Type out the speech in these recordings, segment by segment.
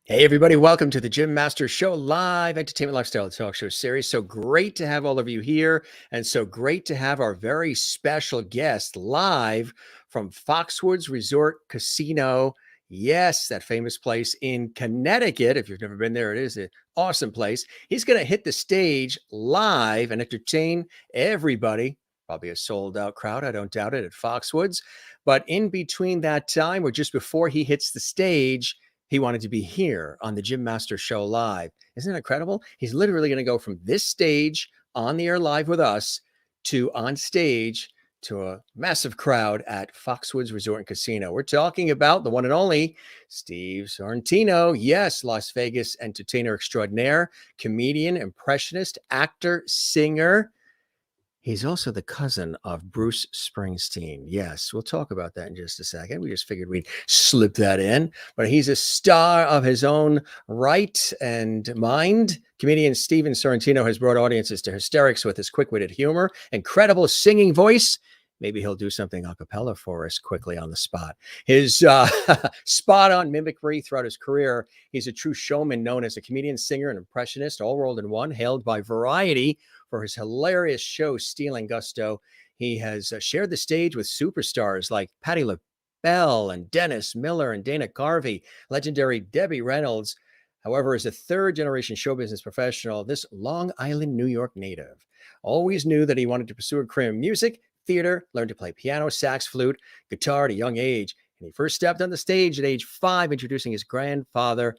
Hey, everybody, welcome to the Jim Master Show live entertainment lifestyle talk show series. So great to have all of you here, and so great to have our very special guest live from Foxwoods Resort Casino. Yes, that famous place in Connecticut. If you've never been there, it is an awesome place. He's going to hit the stage live and entertain everybody. Probably a sold out crowd, I don't doubt it, at Foxwoods. But in between that time, or just before he hits the stage, he wanted to be here on the Jim Master Show live. Isn't it incredible? He's literally going to go from this stage on the air live with us to on stage to a massive crowd at Foxwoods Resort and Casino. We're talking about the one and only Steve Sorrentino. Yes, Las Vegas entertainer extraordinaire, comedian, impressionist, actor, singer. He's also the cousin of Bruce Springsteen. Yes, we'll talk about that in just a second. We just figured we'd slip that in. But he's a star of his own right and mind. Comedian Steven Sorrentino has brought audiences to hysterics with his quick-witted humor, incredible singing voice. Maybe he'll do something a cappella for us quickly on the spot. His spot-on mimicry throughout his career. He's a true showman, known as a comedian, singer, and impressionist, all rolled in one, hailed by Variety for his hilarious show, Stealing Gusto. He has shared the stage with superstars like Patti LaBelle and Dennis Miller and Dana Carvey, legendary Debbie Reynolds. However, as a third-generation show business professional, this Long Island, New York native always knew that he wanted to pursue a career in music, theater, learned to play piano, sax, flute, guitar at a young age. And he first stepped on the stage at age 5, introducing his grandfather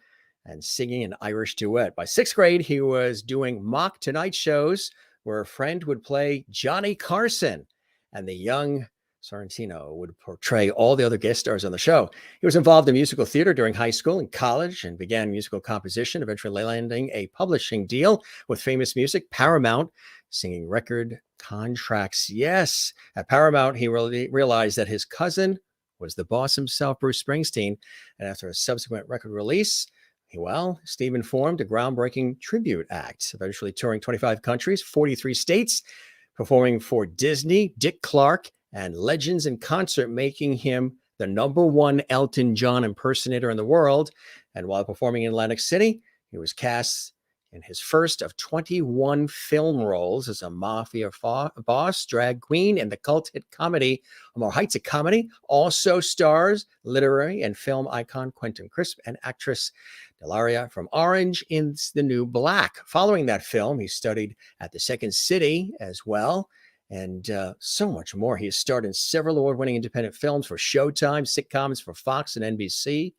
and singing an Irish duet. By 6th grade, he was doing mock Tonight shows where a friend would play Johnny Carson, and the young Sorrentino would portray all the other guest stars on the show. He was involved in musical theater during high school and college and began musical composition, eventually landing a publishing deal with Famous Music, Paramount, singing record contracts. Yes, at Paramount, he realized that his cousin was the boss himself, Bruce Springsteen, and after a subsequent record release, Stephen formed a groundbreaking tribute act, eventually touring 25 countries, 43 states, performing for Disney, Dick Clark, and legends in concert, making him the #1 Elton John impersonator in the world. And while performing in Atlantic City, he was cast in his first of 21 film roles as a mafia boss, drag queen, and the cult hit comedy More Heights of Comedy. Also stars literary and film icon Quentin Crisp and actress Delaria from Orange in The New Black. Following that film, he studied at the Second City as well, and so much more. He has starred in several award-winning independent films for Showtime, sitcoms for Fox and NBC.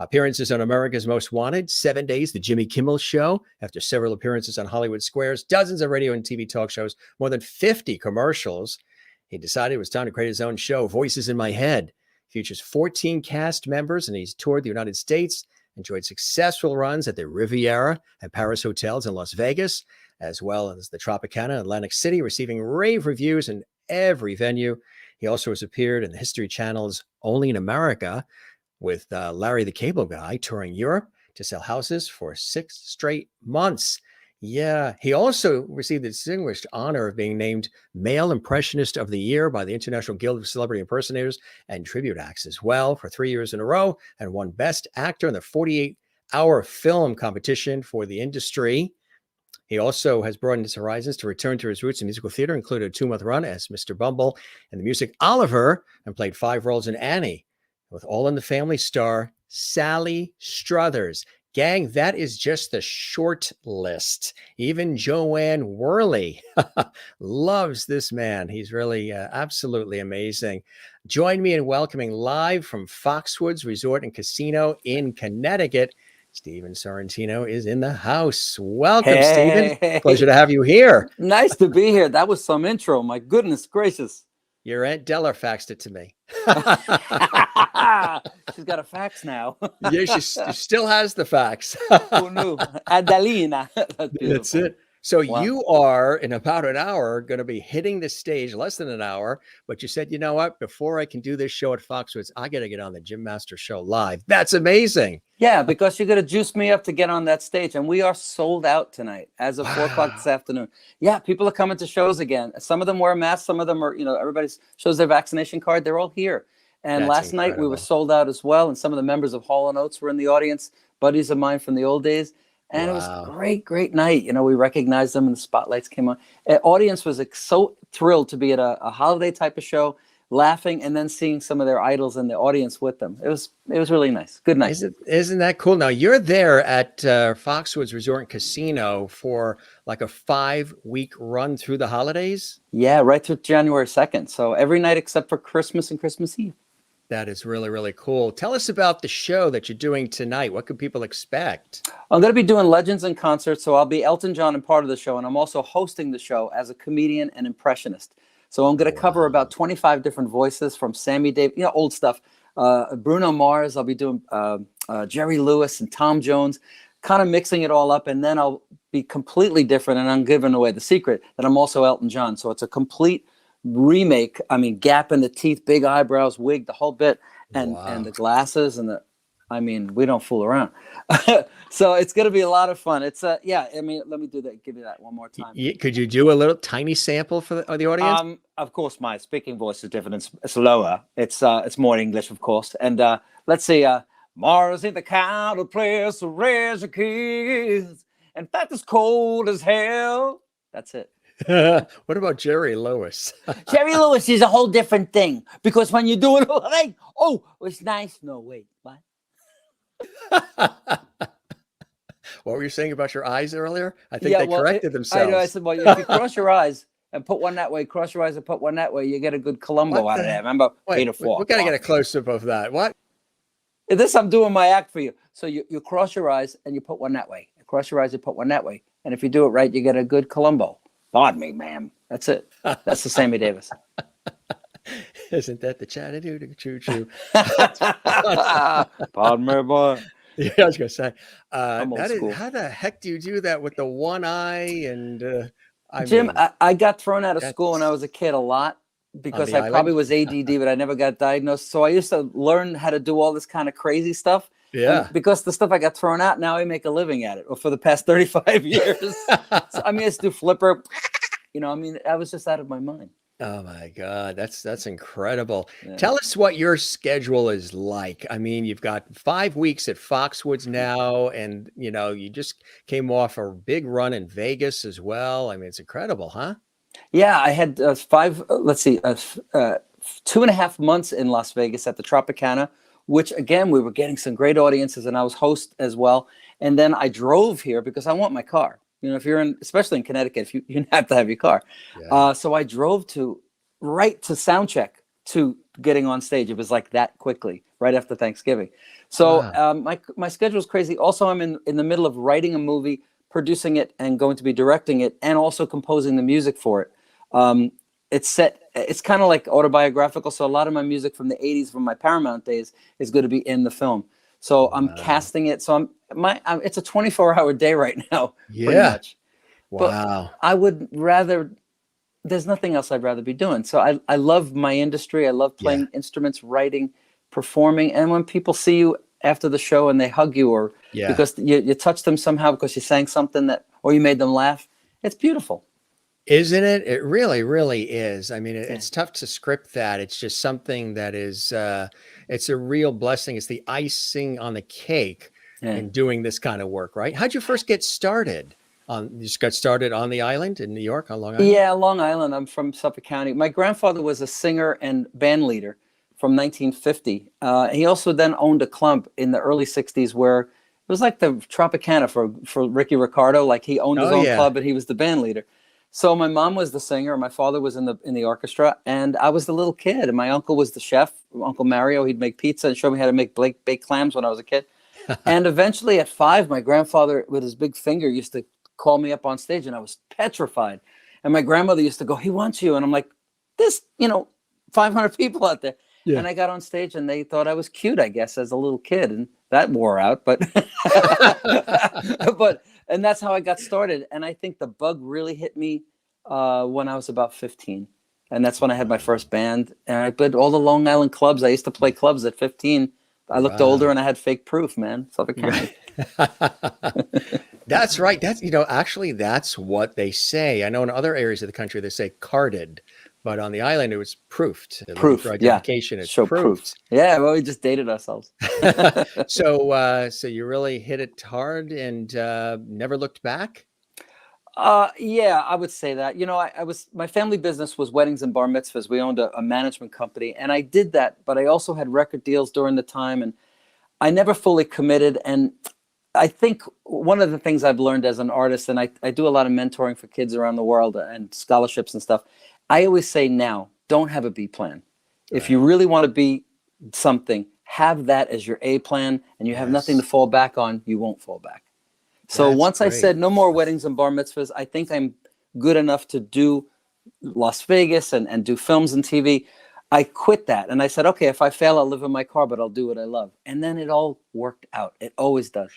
Appearances on America's Most Wanted, 7 Days, The Jimmy Kimmel Show, after several appearances on Hollywood Squares, dozens of radio and TV talk shows, more than 50 commercials. He decided it was time to create his own show, Voices in My Head. Features 14 cast members, and he's toured the United States, enjoyed successful runs at the Riviera and Paris hotels in Las Vegas, as well as the Tropicana in Atlantic City, receiving rave reviews in every venue. He also has appeared in the History Channel's Only in America, with Larry the Cable Guy, touring Europe to sell houses for 6 straight months. Yeah, he also received the distinguished honor of being named Male Impressionist of the Year by the International Guild of Celebrity Impersonators and Tribute Acts as well for 3 years in a row, and won Best Actor in the 48-hour film competition for the industry. He also has broadened his horizons to return to his roots in musical theater, included a 2-month run as Mr. Bumble in the music Oliver, and played 5 roles in Annie, with All in the Family star Sally Struthers. Gang, that is just the short list. Even Joanne Worley loves this man. He's really absolutely amazing. Join me in welcoming live from Foxwoods Resort and Casino in Connecticut. Steven Sorrentino is in the house. Welcome, Steven. Pleasure to have you here. Nice to be here. That was some intro. My goodness gracious. Your Aunt Della faxed it to me. She's got a fax now. Yeah, she still has the fax. Who knew? Adelina. That's it. So wow. You are, in about an hour, going to be hitting the stage, less than an hour. But you said, you know what? Before I can do this show at Foxwoods, I got to get on the Jim Master Show live. That's amazing. Yeah, because you're going to juice me up to get on that stage. And we are sold out tonight as of 4 o'clock this afternoon. Yeah, people are coming to shows again. Some of them wear masks. Some of them are, everybody shows their vaccination card. They're all here. And last night we were sold out as well. And some of the members of Hall & Oates were in the audience. buddies of mine from the old days. And it was Wow. great night. You know, we recognized them and the spotlights came on. Audience was so thrilled to be at a holiday type of show, laughing, and then seeing some of their idols in the audience with them. It was really nice. Good night. Isn't that cool? Now you're there at Foxwoods Resort and Casino for like a 5-week run through the holidays. Yeah, right through January 2nd. So every night except for Christmas and Christmas Eve. That is really, really cool. Tell us about the show that you're doing tonight. What can people expect? I'm going to be doing Legends in Concert, so I'll be Elton John and part of the show, and I'm also hosting the show as a comedian and impressionist. So I'm going to cover about 25 different voices from Sammy Davis, you know, old stuff, Bruno Mars. I'll be doing Jerry Lewis and Tom Jones, kind of mixing it all up, and then I'll be completely different, and I'm giving away the secret that I'm also Elton John. So it's a complete remake. I mean, gap in the teeth, big eyebrows, wig, the whole bit, and the glasses and we don't fool around. So it's going to be a lot of fun. It's yeah. I mean, let me give you that one more time. Could you do a little tiny sample for the audience? Of course, my speaking voice is different. It's lower. It's more English, of course. And let's see. Mars ain't the kind of place to raise your kids. In fact, it's cold as hell. That's it. What about Jerry Lewis? Jerry Lewis is a whole different thing, because when you do it, like, oh, it's nice. No, wait, what? What were you saying about your eyes earlier? I think they corrected themselves. I know. I said, well, if you cross your eyes and put one that way, cross your eyes and put one that way, you get a good Columbo out of that. Remember? Wait, we got to get a close-up of that. What? This, I'm doing my act for you. So you cross your eyes and you put one that way. Cross your eyes and put one that way. And if you do it right, you get a good Columbo. Pardon me, ma'am. That's it. That's the Sammy Davis. Isn't that the Chattanooga choo-choo? Pardon me, boy. Yeah, I was going to say, I'm old school. how the heck do you do that with the one eye? And Jim, I got thrown out of school when I was a kid a lot because I probably was ADD, but I never got diagnosed. So I used to learn how to do all this kind of crazy stuff. Yeah. And because the stuff I got thrown out, now I make a living at it. Or for the past 35 years. So, I used to do flipper. You know, I was just out of my mind. Oh my God, that's incredible. Yeah. Tell us what your schedule is like. I mean, you've got 5 weeks at Foxwoods now, and you just came off a big run in Vegas as well. I mean, it's incredible, huh? Yeah, I had 2.5 months in Las Vegas at the Tropicana, which again, we were getting some great audiences, and I was host as well. And then I drove here because I want my car. You know, if you're especially in Connecticut, you have to have your car. Yeah. So I drove right to sound check to getting on stage. It was like that quickly, right after Thanksgiving. So my schedule is crazy. Also, I'm in the middle of writing a movie, producing it, and going to be directing it, and also composing the music for it. It's kind of like autobiographical. So a lot of my music from the 80s, from my Paramount days, is going to be in the film. So I'm casting it. So it's a 24-hour day right now, pretty much. Wow. But I would rather, there's nothing else I'd rather be doing. So I love my industry. I love playing instruments, writing, performing. And when people see you after the show and they hug you, or because you touched them somehow because you sang something or you made them laugh, it's beautiful. Isn't it? It really, really is. I mean, it's tough to script that. It's just something that is, it's a real blessing. It's the icing on the cake in doing this kind of work, right? How'd you first get started? You just got started on the island in New York, on Long Island? Yeah, Long Island. I'm from Suffolk County. My grandfather was a singer and band leader from 1950. He also then owned a club in the early 60s where it was like the Tropicana for Ricky Ricardo. Like he owned his own club and he was the band leader. So my mom was the singer, my father was in the orchestra, and I was the little kid. And my uncle was the chef, Uncle Mario. He'd make pizza and show me how to make baked clams when I was a kid. And eventually at 5, my grandfather, with his big finger, used to call me up on stage, and I was petrified. And my grandmother used to go, "He wants you." And I'm like, this, 500 people out there. Yeah. And I got on stage, and they thought I was cute, I guess, as a little kid. And that wore out. But and that's how I got started. And I think the bug really hit me when I was about 15. And that's when I had my first band. And I played all the Long Island clubs. I used to play clubs at 15. I looked older and I had fake proof, man. Suffolk County. That's right. That's, actually, that's what they say. I know in other areas of the country, they say carded. but on the island it was proofed. The Proof, voter yeah. identification is Show proof. proofed. Yeah, well, we just dated ourselves. So you really hit it hard and never looked back. Yeah, I would say that. My family business was weddings and bar mitzvahs. We owned a management company, and I did that, but I also had record deals during the time, and I never fully committed. And I think one of the things I've learned as an artist, and I do a lot of mentoring for kids around the world and scholarships and stuff. I always say now, don't have a B plan. If you really want to be something, have that as your A plan, and you have nothing to fall back on, you won't fall back. So once I said no more weddings and bar mitzvahs, I think I'm good enough to do Las Vegas and do films and TV. I quit that. And I said, okay, if I fail, I'll live in my car, but I'll do what I love. And then it all worked out. It always does.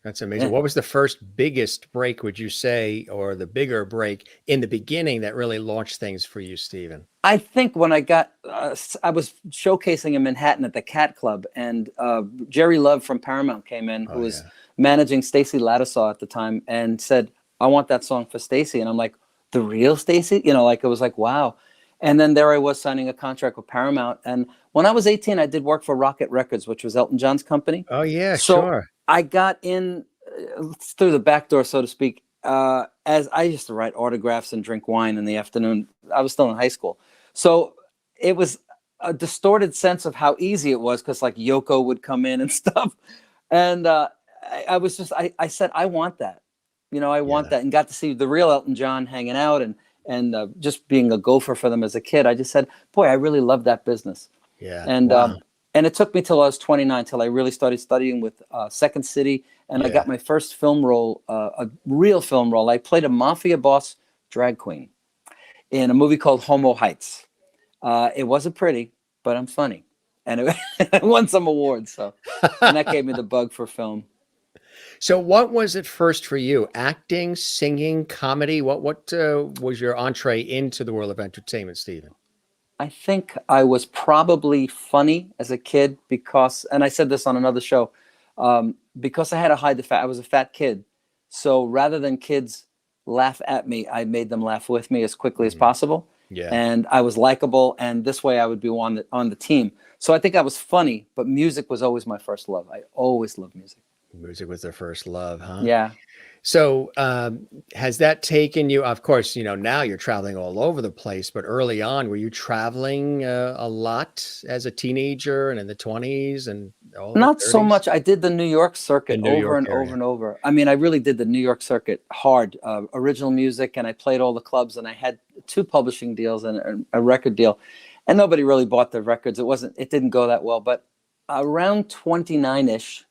That's amazing. What was the first biggest break, would you say, or the bigger break in the beginning that really launched things for you, Stephen? I think when I was showcasing in Manhattan at the Cat Club, and Jerry Love from Paramount came in, who was managing Stacey Ladisaw at the time, and said, I want that song for Stacey. And I'm like, the real Stacey? It was like, wow. And then there I was signing a contract with Paramount. And when I was 18, I did work for Rocket Records, which was Elton John's company. Oh, yeah, so sure. I got in through the back door, so to speak, as I used to write autographs and drink wine in the afternoon. I was still in high school. So it was a distorted sense of how easy it was, because like Yoko would come in and stuff. And I said, I want that. I want that, and got to see the real Elton John hanging out and just being a gopher for them as a kid. I just said, boy, I really love that business. Yeah. And it took me till I was 29 till I really started studying with Second City, and I got my first film role, a real film role. I played a mafia boss drag queen in a movie called Homo Heights. It wasn't pretty, but I'm funny, and I won some awards. And that gave me the bug for film. So what was it first for you? Acting, singing, comedy? What was your entree into the world of entertainment, Stephen? I think I was probably funny as a kid because, and I said this on another show, because I had to hide the fat. I was a fat kid. So rather than kids laugh at me, I made them laugh with me as quickly as possible. Yeah. And I was likable, and this way I would be on the team. So I think I was funny, but music was always my first love. I always loved music. Music was their first love, huh? Yeah. So has that taken you, of course, now you're traveling all over the place, but early on, were you traveling a lot as a teenager and in the 20s and all Not the 30s? so much. I did the New York circuit New over York and area. over and over. I mean, I really did the New York circuit hard, original music, and I played all the clubs, and I had 2 publishing deals and a record deal, and nobody really bought the records. It didn't go that well, but around 29-ish,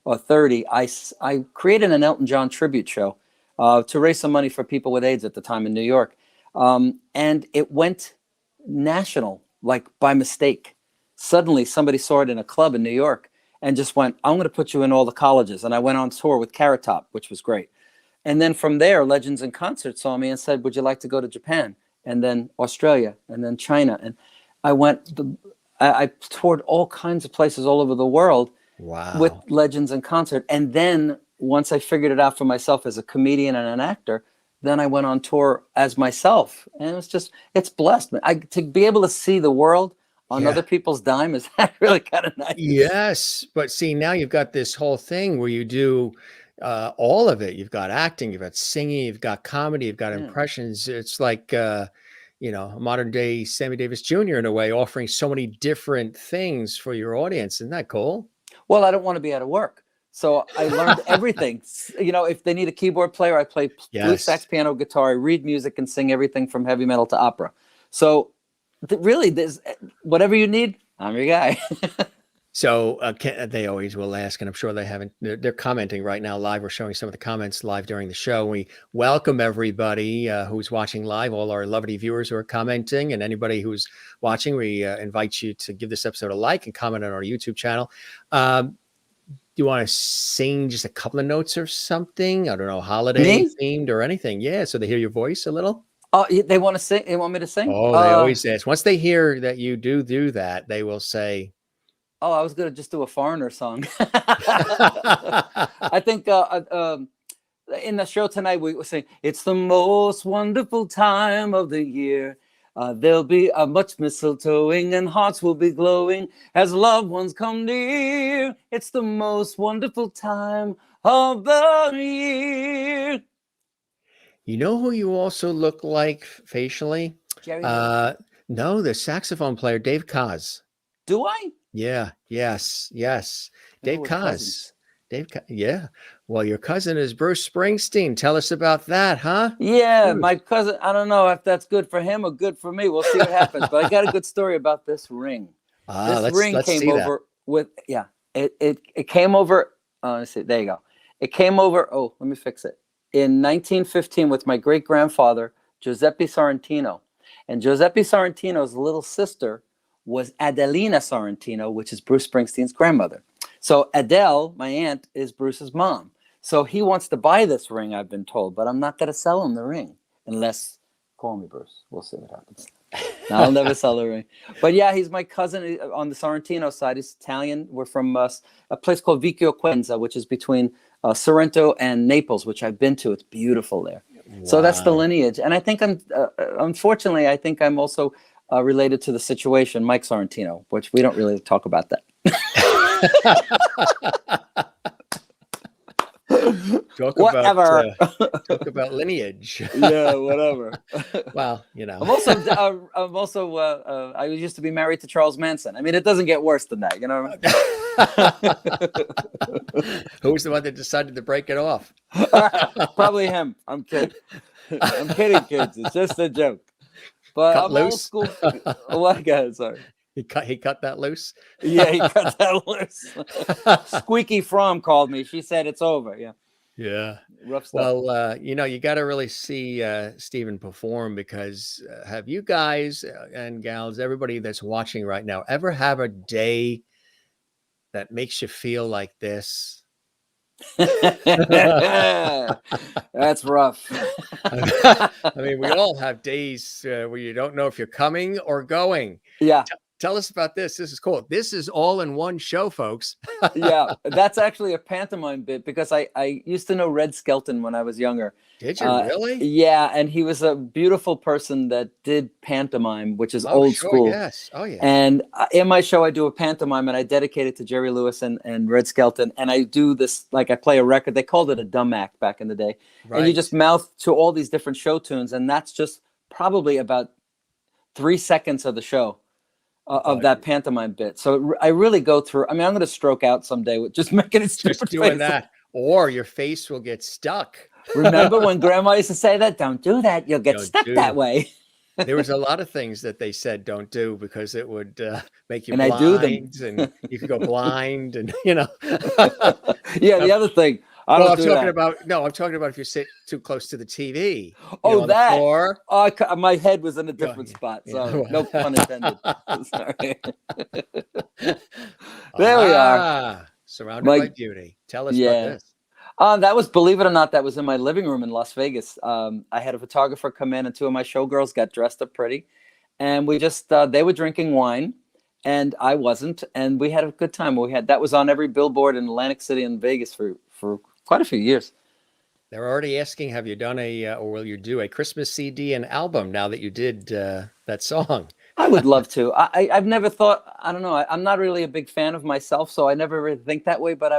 or 30, I created an Elton John tribute show to raise some money for people with AIDS at the time in New York. And it went national, like by mistake. Suddenly, somebody saw it in a club in New York and just went, I'm going to put you in all the colleges. And I went on tour with Carrot Top, which was great. And then from there, Legends in Concert saw me and said, would you like to go to Japan? And then Australia, and then China. And I toured all kinds of places all over the world. Wow. With Legends in Concert. And then once I figured it out for myself as a comedian and an actor, then I went on tour as myself. And it's blessed me. To be able to see the world on other people's dime is really kind of nice. Yes. But see, now you've got this whole thing where you do all of it. You've got acting, you've got singing, you've got comedy, you've got impressions. It's like, a modern day Sammy Davis Jr. in a way, offering so many different things for your audience. Isn't that cool? Well, I don't want to be out of work. So I learned everything. If they need a keyboard player, I play flute, sax, piano, guitar. I read music and sing everything from heavy metal to opera. So really, there's whatever you need, I'm your guy. So they always will ask, and I'm sure they haven't. They're commenting right now live. We're showing some of the comments live during the show. We welcome everybody who's watching live, all our lovely viewers who are commenting, and anybody who's watching. We invite you to give this episode a like and comment on our YouTube channel. Do you want to sing just a couple of notes or something? I don't know, holiday themed or anything. Yeah, so they hear your voice a little. Oh, they want to sing? They want me to sing? Oh, they always ask. Once they hear that you do that, they will say, oh, I was going to just do a foreigner song. I think in the show tonight, we were saying, it's the most wonderful time of the year. There'll be much mistletoeing and hearts will be glowing as loved ones come near. It's the most wonderful time of the year. You know who you also look like facially? Jerry Lewis. No, the saxophone player, Dave Koz. Do I? Yeah, yes. No, Dave we're Koz. cousins. Yeah. Well, your cousin is Bruce Springsteen. Tell us about that, huh? Yeah, Bruce. my cousin. I don't know if that's good for him or good for me. We'll see what happens. But I got a good story about this ring. This ring Let's came see over with It came over. Let's see. There you go. It came over. Oh, let me fix it. In 1915, with my great grandfather Giuseppe Sorrentino, and Giuseppe Sorrentino's little sister was Adelina Sorrentino, which is Bruce Springsteen's grandmother. So Adele, my aunt, is Bruce's mom. So he wants to buy this ring, I've been told, but I'm not going to sell him the ring unless, call me, Bruce. We'll see what happens. No, I'll never sell the ring. But yeah, he's my cousin on the Sorrentino side. He's Italian. We're from a place called Vicchio Quenza, which is between Sorrento and Naples, which I've been to. It's beautiful there. Wow. So that's the lineage. And I think unfortunately, I think I'm also related to the situation, Mike Sorrentino, which we don't really talk about that. Talk about lineage. Yeah, whatever. Well, you know. I used to be married to Charles Manson. I mean, it doesn't get worse than that, you know. Who was the one that decided to break it off? Probably him. I'm kidding. I'm kidding, kids. It's just a joke. But I'm old school. What guy? Sorry. He cut that loose. Yeah, he cut that loose. Squeaky Fromm called me. She said it's over. Yeah. Yeah. Rough stuff. Well, you got to really see Stephen perform, because have you guys and gals, everybody that's watching right now, ever have a day that makes you feel like this? That's rough. I mean, we all have days where you don't know if you're coming or going. Yeah. Tell us about this. This is cool. This is all in one show, folks. Yeah, that's actually a pantomime bit, because I used to know Red Skelton when I was younger. Did you really? Yeah, and he was a beautiful person that did pantomime, which is old school. Yes. Oh, yeah. And in my show, I do a pantomime, and I dedicate it to Jerry Lewis and Red Skelton. And I do this, like I play a record. They called it a dumb act back in the day. Right. And you just mouth to all these different show tunes. And that's just probably about 3 seconds of the show. Of that pantomime bit. So I really go through. I mean, I'm going to stroke out someday with just making it stupid. Just doing that, or your face will get stuck. Remember when Grandma used to say that? Don't do that. You'll get stuck that way. There was a lot of things that they said don't do, because it would make you and blind, I do them. And you could go blind, and Yeah, the other thing. I'm talking about if you sit too close to the TV. Oh, that. Oh, my head was in a different spot. So no pun intended. Sorry. There we are. Surrounded by beauty. Tell us about this. That was, believe it or not, that was in my living room in Las Vegas. I had a photographer come in, and 2 of my showgirls got dressed up pretty. And we just, they were drinking wine, and I wasn't. And we had a good time. That was on every billboard in Atlantic City and Vegas for quite a few years. They're already asking, have you done or will you do a Christmas CD and album now that you did that song? I would love to. I've never thought, I don't know. I'm not really a big fan of myself, so I never really think that way, but I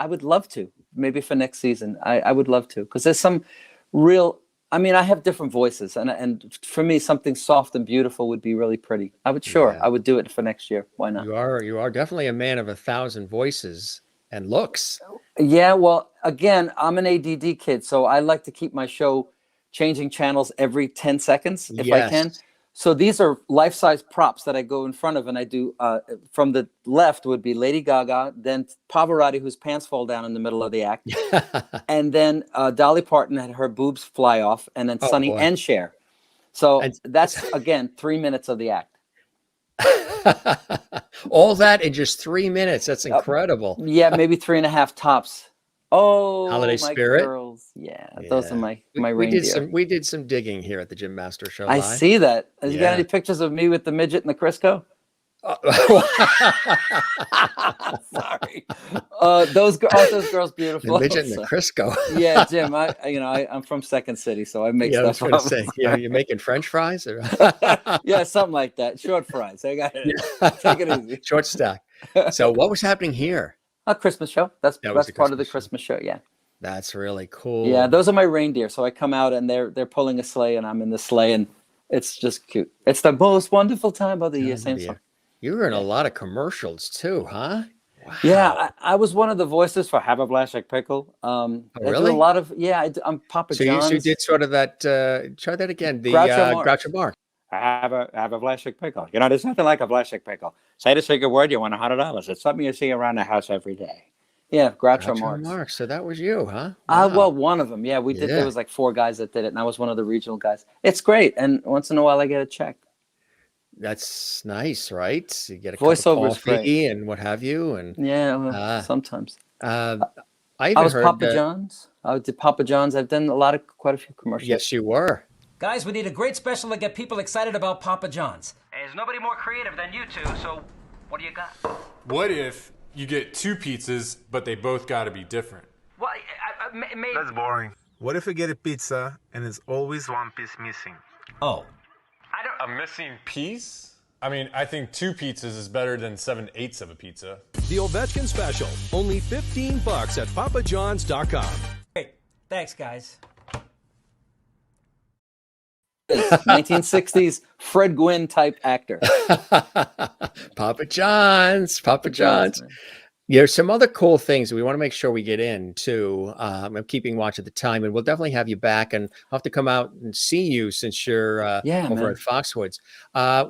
would love to, maybe for next season. I would love to, because there's some real, I mean, I have different voices, and for me, something soft and beautiful would be really pretty. I would do it for next year. Why not? You are definitely a man of 1,000 voices and looks. Yeah, well, again, I'm an ADD kid, so I like to keep my show changing channels every 10 seconds if I can. So these are life-size props that I go in front of, and I do, from the left would be Lady Gaga, then Pavarotti, whose pants fall down in the middle of the act, and then Dolly Parton had her boobs fly off, and then Sonny and Cher. So that's, again, 3 minutes of the act. All that in just 3 minutes. That's incredible. Yeah, maybe 3.5 tops. Oh, Holiday my Spirit. Girls. Yeah, those are my reindeer. We did some digging here at the Jim Master Show I Live. See that. Have you got any pictures of me with the midget and the Crisco? Sorry. Those girls beautiful. The midget and the Crisco. Yeah, Jim. I'm from Second City, so I make Yeah, I was stuff going to up. say, you're making French fries? Or? Yeah, something like that. Short fries. I got it. Take it easy. Short stack. So what was happening here? A Christmas show. That's the part of the Christmas Christmas show. Yeah. That's really cool. Yeah, those are my reindeer. So I come out and they're pulling a sleigh, and I'm in the sleigh, and it's just cute. It's the most wonderful time of the year. Same song. You were in a lot of commercials too, huh? Wow. Yeah, I was one of the voices for Have a Blasek Pickle. Really? I do a lot of I'm Papa John's. So you did sort of that. Try that again. The Groucho Marx. Have a Blasek Pickle. There's nothing like a Blasek Pickle. Say the secret word, you want $100. It's something you see around the house every day. Yeah, Groucho Marx. So that was you, huh? Wow. Well, one of them. Yeah, we did. There was like 4 guys that did it, and I was one of the regional guys. It's great, and once in a while I get a check. That's nice, right? You get a voiceover cup of coffee and what have you, and sometimes. I was Papa John's. I did Papa John's. I've done quite a few commercials. Yes, you were. Guys, we need a great special to get people excited about Papa John's. There's nobody more creative than you two, so what do you got? What if you get 2 pizzas, but they both got to be different? Well, maybe. That's boring. What if we get a pizza and there's always one piece missing? Oh. A missing piece? I mean, I think 2 pizzas is better than 7/8 of a pizza. The Ovechkin Special, only $15 at papajohns.com. Great. Thanks, guys. 1960s Fred Gwynn type actor. Papa John's. There's some other cool things that we want to make sure we get into. I'm keeping watch at the time, and we'll definitely have you back, and I'll have to come out and see you since you're over at Foxwoods.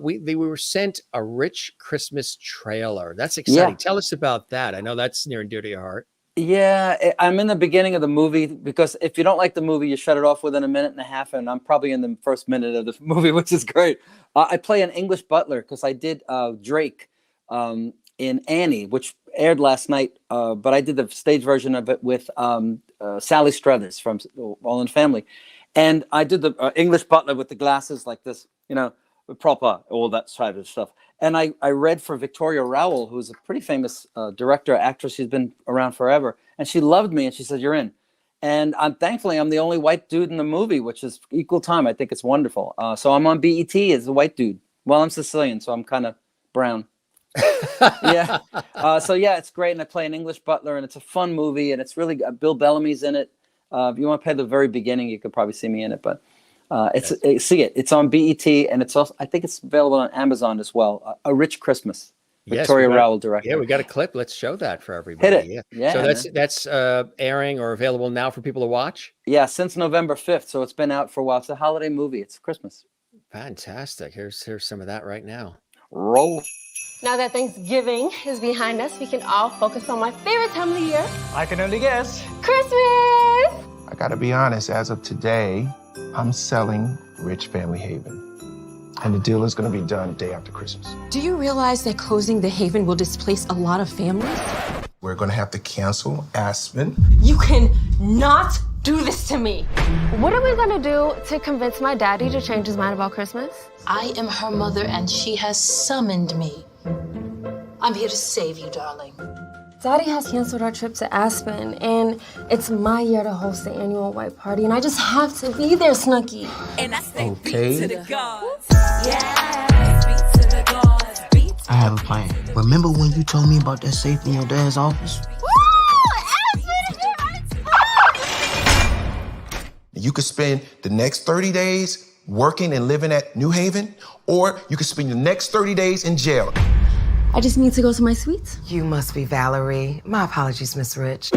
We were sent a Rich Christmas trailer. That's exciting. Yeah. Tell us about that. I know that's near and dear to your heart. Yeah, I'm in the beginning of the movie, because if you don't like the movie, you shut it off within a minute and a half, and I'm probably in the first minute of the movie, which is great. I play an English butler because I did Drake in Annie, which aired last night, but I did the stage version of it with Sally Struthers from All in the Family. And I did the English butler with the glasses like this, proper, all that side of stuff. And I read for Victoria Rowell, who's a pretty famous director, actress. She's been around forever. And she loved me, and she said, "You're in." And I'm the only white dude in the movie, which is equal time. I think it's wonderful. So I'm on BET as a white dude. Well, I'm Sicilian, so I'm kind of brown. Yeah. So yeah, it's great. And I play an English butler, and it's a fun movie, and it's really Bill Bellamy's in it. If you want to play the very beginning, you could probably see me in it, but see it. It's on BET, and it's also, I think it's available on Amazon as well. A Rich Christmas. Victoria Rowell director. Yeah, we got a clip. Let's show that for everybody. Hit it. Yeah. So that's airing or available now for people to watch? Yeah, since November 5th. So it's been out for a while. It's a holiday movie. It's Christmas. Fantastic. Here's some of that right now. Roll. Now that Thanksgiving is behind us, we can all focus on my favorite time of the year. I can only guess. Christmas! I gotta be honest, as of today, I'm selling Rich Family Haven. And the deal is gonna be done day after Christmas. Do you realize that closing the Haven will displace a lot of families? We're gonna have to cancel Aspen. You can not do this to me. What are we gonna do to convince my daddy to change his mind about Christmas? I am her mother, and she has summoned me. I'm here to save you, darling. Daddy has canceled our trip to Aspen, and it's my year to host the annual white party, and I just have to be there, Snooki. And I say, okay. Beat to the gods. Yeah, beat to the gods. Beat to I have a plan. Remember when you told me about that safe in your dad's office? You could spend the next 30 days working and living at New Haven, or you could spend the next 30 days in jail. I just need to go to my suite. You must be Valerie. My apologies, Miss Rich.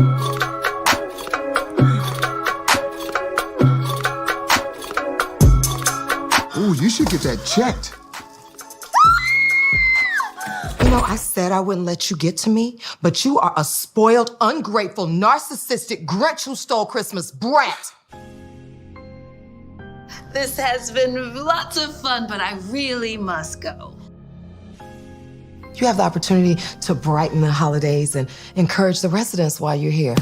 Ooh, you should get that checked. You know, I said I wouldn't let you get to me, but you are a spoiled, ungrateful, narcissistic Grinch who stole Christmas brat. This has been lots of fun, but I really must go. You have the opportunity to brighten the holidays and encourage the residents while you're here.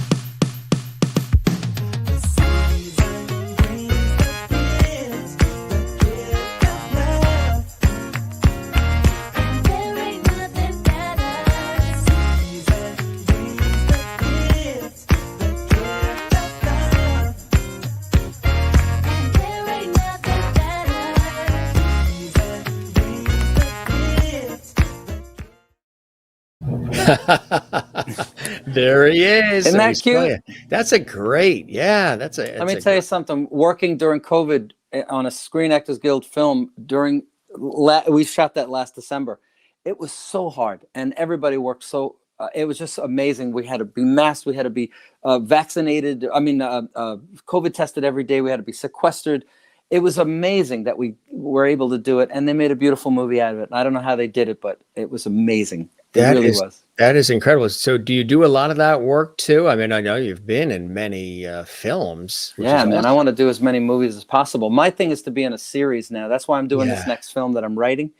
There he is. Isn't So that he's still cute? here. That's a great, yeah. That's a. Let me tell you something. Working during COVID on a Screen Actors Guild film we shot that last December. It was so hard, and everybody worked so. It was just amazing. We had to be masked. We had to be vaccinated. COVID tested every day. We had to be sequestered. It was amazing that we were able to do it, and they made a beautiful movie out of it. I don't know how they did it, but it was amazing. It really was. That is incredible. So do you do a lot of that work too? I mean, I know you've been in many films. Yeah, man, I want to do as many movies as possible. My thing is to be in a series now. That's why I'm doing this next film that I'm writing.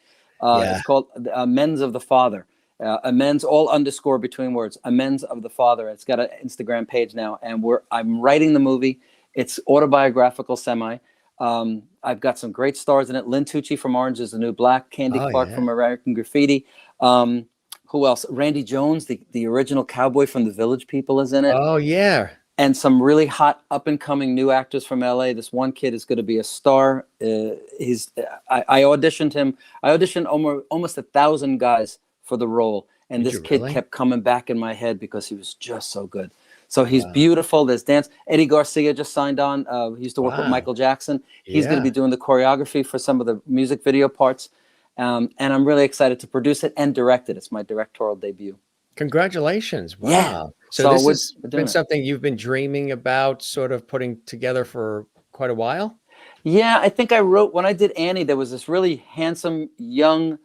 It's called Amends of the Father. Amends, all underscore between words. Amends of the Father. It's got an Instagram page now, and I'm writing the movie. It's autobiographical, semi. I've got some great stars in it. Lynn Tucci from Orange is the New Black. Candy Clark from American Graffiti. Who else? Randy Jones, the original cowboy from The Village People, is in it. Oh, yeah. And some really hot up-and-coming new actors from LA. This one kid is going to be a star. I auditioned him. I auditioned almost 1,000 guys for the role. And this kid kept coming back in my head because he was just so good. So he's beautiful. There's dance. Eddie Garcia just signed on. He used to work with Michael Jackson. He's going to be doing the choreography for some of the music video parts. And I'm really excited to produce it and direct it. It's my directorial debut. Congratulations. Wow. Yeah. So this has been something you've been dreaming about sort of putting together for quite a while? Yeah, I think I wrote, when I did Annie, there was this really handsome, young,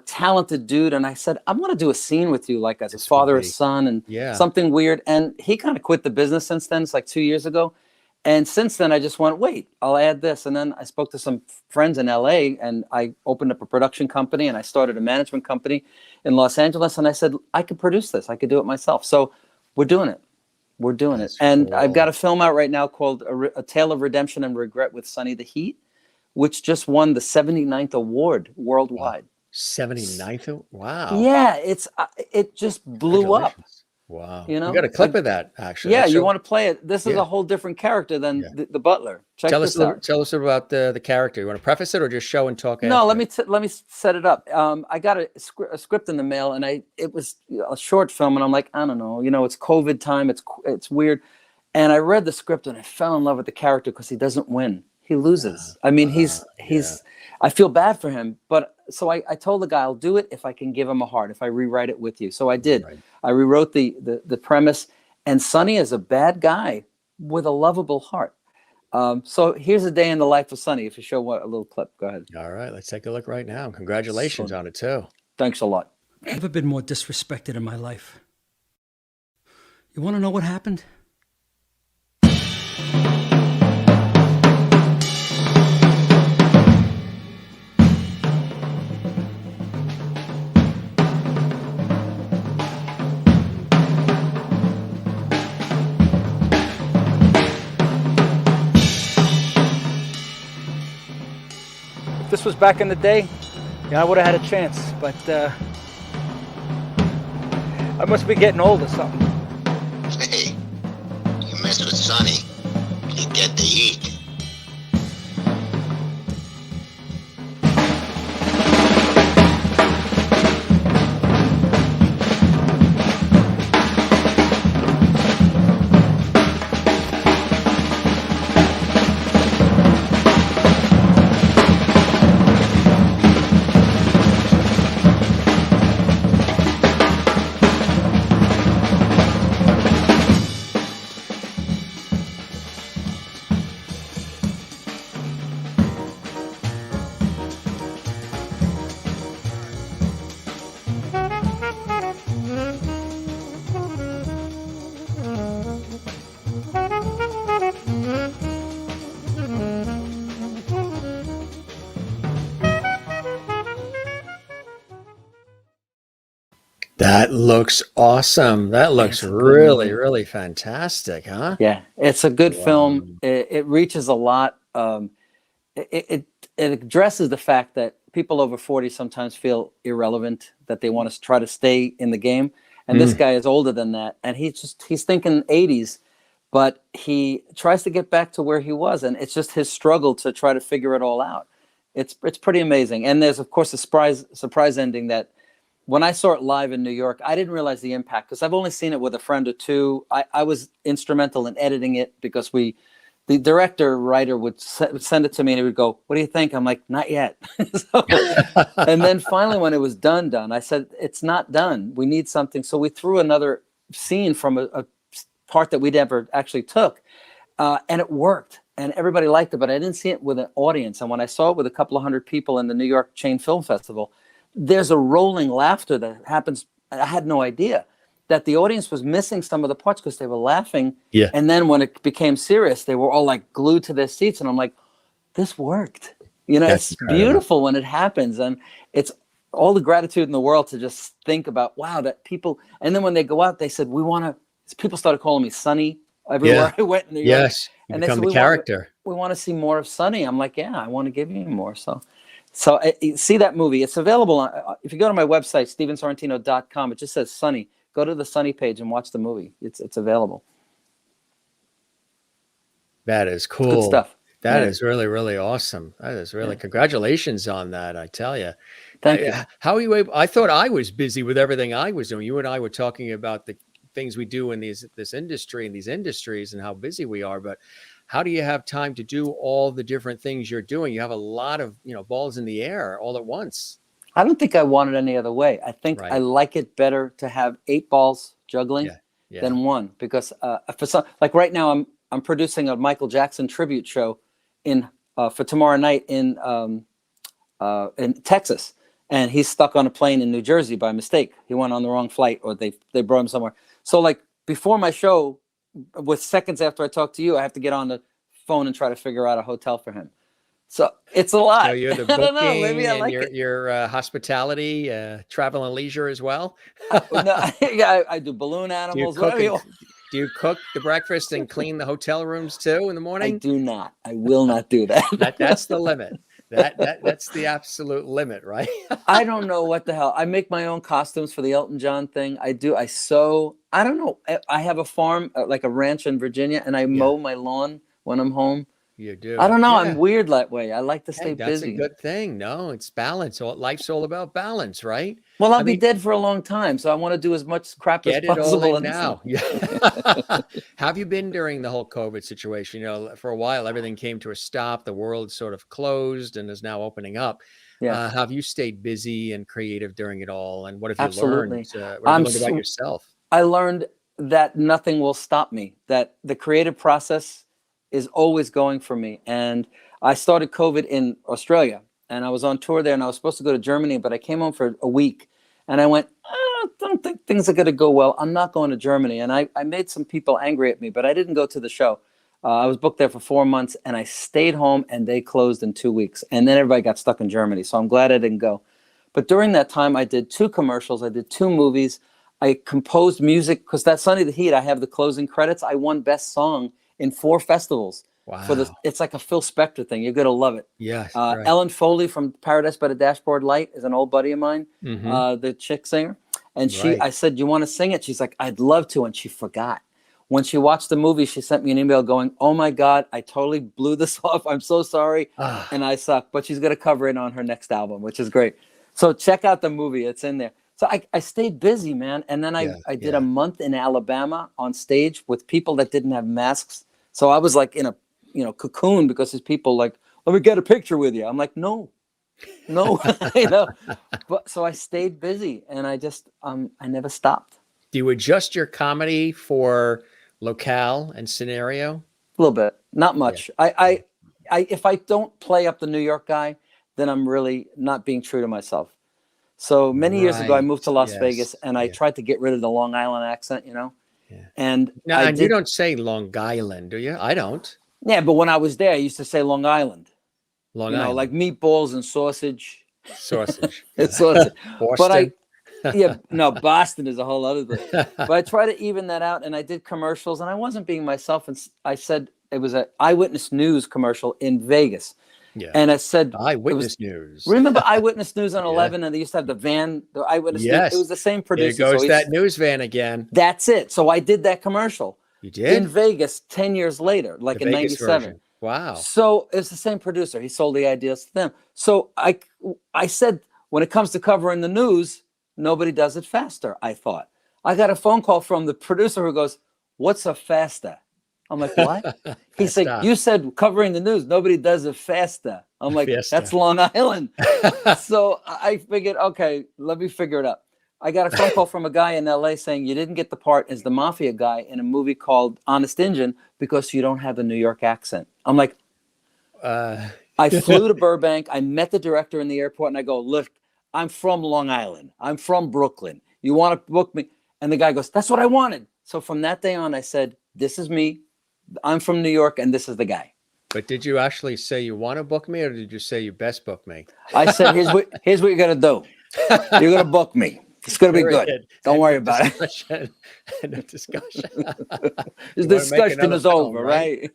talented dude. And I said, I'm going to do a scene with you, like as a father or son and something weird. And he kind of quit the business since then. It's like 2 years ago. And since then, I just went, wait, I'll add this. And then I spoke to some friends in LA, and I opened up a production company, and I started a management company in Los Angeles. And I said, I could produce this. I could do it myself. So we're doing it. We're doing it. And cool. I've got a film out right now called A Tale of Redemption and Regret with Sonny the Heat, which just won the 79th award worldwide. 79th? Wow. Yeah, it just blew up. Wow. You know, you got a clip of that, actually. Yeah, you want to play it. This is a whole different character than the butler. Tell us about the character. You want to preface it or just show and talk? No, let me set it up. I got a script in the mail, and it was a short film, and I'm like, I don't know, it's COVID time, it's weird, and I read the script and I fell in love with the character because he doesn't win, he loses. I mean, he's I feel bad for him, but so I told the guy, I'll do it if I can give him a heart, if I rewrite it with you. So I did. Right. I rewrote the premise, and Sonny is a bad guy with a lovable heart. So here's a day in the life of Sonny. If you show a little clip, go ahead. All right, let's take a look right now. Congratulations on it too. Thanks a lot. I've never been more disrespected in my life. You want to know what happened? This was back in the day, I would have had a chance, but I must be getting old or something. Hey, you mess with Sonny, you get to eat. That looks awesome. That looks really, really fantastic, huh? Yeah, it's a good film. It reaches a lot. It addresses the fact that people over 40 sometimes feel irrelevant, that they want to try to stay in the game. And this guy is older than that. And he's thinking 80s, but he tries to get back to where he was. And it's just his struggle to try to figure it all out. It's pretty amazing. And there's, of course, a surprise ending that when I saw it live in New York, I didn't realize the impact because I've only seen it with a friend or two. I was instrumental in editing it because the director writer would send it to me and he would go, "What do you think?" I'm like, "Not yet." And then finally, when it was done, I said, "It's not done. We need something." So we threw another scene from a part that we never actually took, and it worked. And everybody liked it, but I didn't see it with an audience. And when I saw it with a couple of hundred people in the New York Chain Film Festival, there's a rolling laughter that happens. I had no idea that the audience was missing some of the parts because they were laughing. Yeah. And then when it became serious, they were all like glued to their seats. And I'm like, this worked. You know, That's it's beautiful when it happens. And it's all the gratitude in the world to just think about, wow, that people. And then when they go out, they said, people started calling me Sonny everywhere I went in New York. Yes. You And become they the said, character. we want to see more of Sonny. I'm like, yeah, I want to give you more. So see that movie. It's available on, if you go to my website, stevensorrentino.com, it just says Sonny. Go to the Sonny page and watch the movie. It's available. That is cool. Good stuff. That is really, really awesome. That is really, congratulations on that. I tell you. Thank you. How are you able? I thought I was busy with everything I was doing. You and I were talking about the things we do in this industry and these industries and how busy we are, but how do you have time to do all the different things you're doing? You have a lot of, balls in the air all at once. I don't think I want it any other way. I think I like it better to have 8 balls juggling than one, because for some, like right now, I'm producing a Michael Jackson tribute show for tomorrow night in Texas, and he's stuck on a plane in New Jersey by mistake. He went on the wrong flight, or they brought him somewhere. So like before my show, with seconds after I talk to you, I have to get on the phone and try to figure out a hotel for him. So it's a lot. So you're the I don't know. booking Maybe I and like your hospitality, travel and leisure as well. No, I do balloon animals. Do you cook the breakfast and clean the hotel rooms too in the morning? I do not. I will not do that. That's the limit. That's the absolute limit, right? I don't know what the hell. I make my own costumes for the Elton John thing. I sew. I don't know. I have a farm, like a ranch in Virginia, and I mow my lawn when I'm home. You do. I don't know. I'm weird that way. I like to stay that's busy. That's a good thing. No, it's balance. Life's all about balance, right? Well, I'll be dead for a long time, so I want to do as much crap as possible. All in now. Yeah. Have you been during the whole COVID situation? For a while, everything came to a stop. The world sort of closed and is now opening up. Yeah. Have you stayed busy and creative during it all? And what have you Absolutely. learned? What have you learned about yourself? I learned that nothing will stop me, that the creative process is always going for me. And I started COVID in Australia, and I was on tour there, and I was supposed to go to Germany, but I came home for a week, and I went, I don't think things are going to go well. I'm not going to Germany. And I made some people angry at me, but I didn't go to the show. I was booked there for 4 months, and I stayed home, and they closed in 2 weeks. And then everybody got stuck in Germany. So I'm glad I didn't go. But during that time, I did 2 commercials. I did 2 movies. I composed music, because that Sunny the Heat, I have the closing credits. I won Best Song in 4 festivals. Wow. It's like a Phil Spector thing. You're going to love it. Yes. Ellen Foley from Paradise by the Dashboard Light is an old buddy of mine, the chick singer. And I said, you want to sing it? She's like, I'd love to. And she forgot. When she watched the movie, she sent me an email going, oh my God, I totally blew this off. I'm so sorry. And I suck. But she's going to cover it on her next album, which is great. So check out the movie. It's in there. So I stayed busy, man. And then I did a month in Alabama on stage with people that didn't have masks. So I was like in a cocoon, because there's people like, let me get a picture with you. I'm like, no, but so I stayed busy, and I just, I never stopped. Do you adjust your comedy for locale and scenario? A little bit, not much. Yeah. I if I don't play up the New York guy, then I'm really not being true to myself. So many years ago, I moved to Las Vegas, and I tried to get rid of the Long Island accent, Yeah. And now, you don't say Long Island, do you? I don't. Yeah, but when I was there, I used to say Long Island. Long Island. Like meatballs and sausage. Sausage. Sausage. Boston. But Boston is a whole other thing. But I try to even that out, and I did commercials, and I wasn't being myself. And I said it was an Eyewitness News commercial in Vegas. Yeah. And I said Eyewitness News. Remember Eyewitness News on 11, and they used to have the van, the Eyewitness News. It was the same producer. There goes that news van again. That's it. So I did that commercial. You did? In Vegas 10 years later, like in '97. Wow. So it's the same producer. He sold the ideas to them. So I said, when it comes to covering the news, nobody does it faster, I thought. I got a phone call from the producer who goes, "What's a fasta?" I'm like, "What?" He said, Fasta. "You said covering the news, nobody does a fasta." I'm like, Fiesta. "That's Long Island." So I figured, okay, let me figure it out. I got a phone call from a guy in LA saying, "You didn't get the part as the mafia guy in a movie called Honest Injun because you don't have a New York accent." I'm like, I flew to Burbank. I met the director in the airport and I go, "Look, I'm from Long Island. I'm from Brooklyn. You want to book me?" And the guy goes, "That's what I wanted." So from that day on, I said, "This is me. I'm from New York and this is the guy." But did you actually say you want to book me, or did you say you best book me? I said, here's what you're going to do. You're going to book me. It's going to be good. Don't worry about it. No discussion. The discussion is over, right?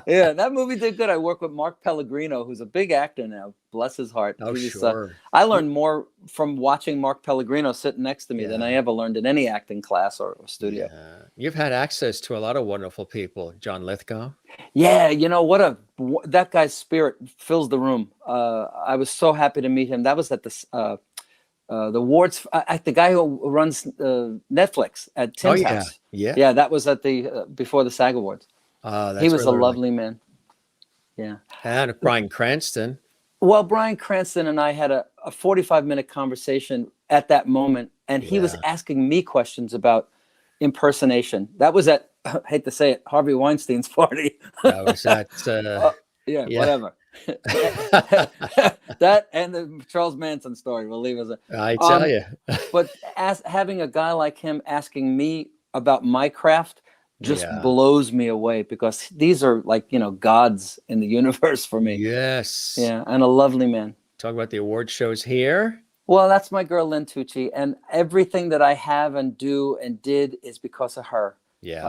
Yeah, that movie did good. I work with Mark Pellegrino, who's a big actor now. Bless his heart. Oh, He was, sure. I learned more from watching Mark Pellegrino sitting next to me than I ever learned in any acting class or studio. You've had access to a lot of wonderful people. John Lithgow. Yeah, you know that guy's spirit fills the room. I was so happy to meet him. That was at the awards. The guy who runs Netflix at Tim's house. Yeah. That was at the before the SAG Awards. He was a lovely man. Yeah. And Bryan Cranston. Well, Bryan Cranston and I had a 45-minute conversation at that moment, and he was asking me questions about impersonation. That was at, I hate to say it, Harvey Weinstein's party. That was at whatever. That and the Charles Manson story, we'll leave as I tell you. But having a guy like him asking me about my craft just blows me away, because these are like, gods in the universe for me. Yes. Yeah, and a lovely man. Talk about the award shows here. Well, that's my girl, Lynn Tucci, and everything that I have and do and did is because of her. Yeah.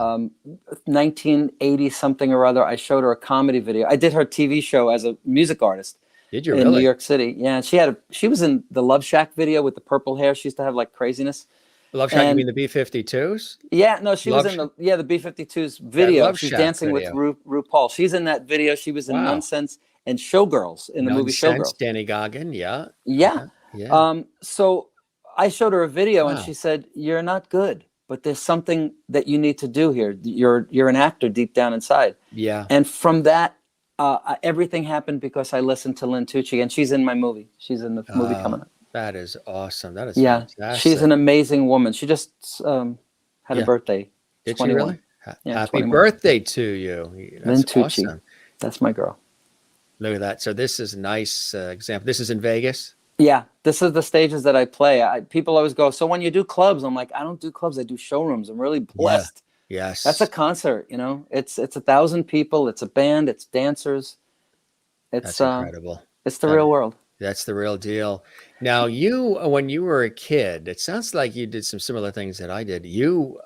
1980 something or other, I showed her a comedy video. I did her TV show as a music artist. Did you in really? New York City? Yeah, she was in the Love Shack video with the purple hair. She used to have like craziness. Love Shack, you mean the B-52s? Yeah, no, she was in the B-52s video. She's dancing with RuPaul. She's in that video. She was in Nonsense and Showgirls in the movie Showgirls. Danny Goggin, Yeah. Yeah. So I showed her a video and she said, "You're not good, but there's something that you need to do here. You're an actor deep down inside." Yeah. And from that, everything happened because I listened to Lynn Tucci, and she's in my movie. She's in the movie coming up. That is awesome. That is fantastic. She's an amazing woman. She just had a birthday. Did 21. she really? Yeah, Happy 21. birthday to you. That's Lynn Tucci. awesome. That's my girl. Look at that. So this is a nice example. This is in Vegas? Yeah, this is the stages that I play. People always go, "So when you do clubs?" I'm like, "I don't do clubs. I do showrooms." I'm really blessed. Yeah. Yes. That's a concert, It's 1,000 people. It's a band. It's dancers. It's That's incredible. It's the real world. That's the real deal. Now, when you were a kid, it sounds like you did some similar things that I did. You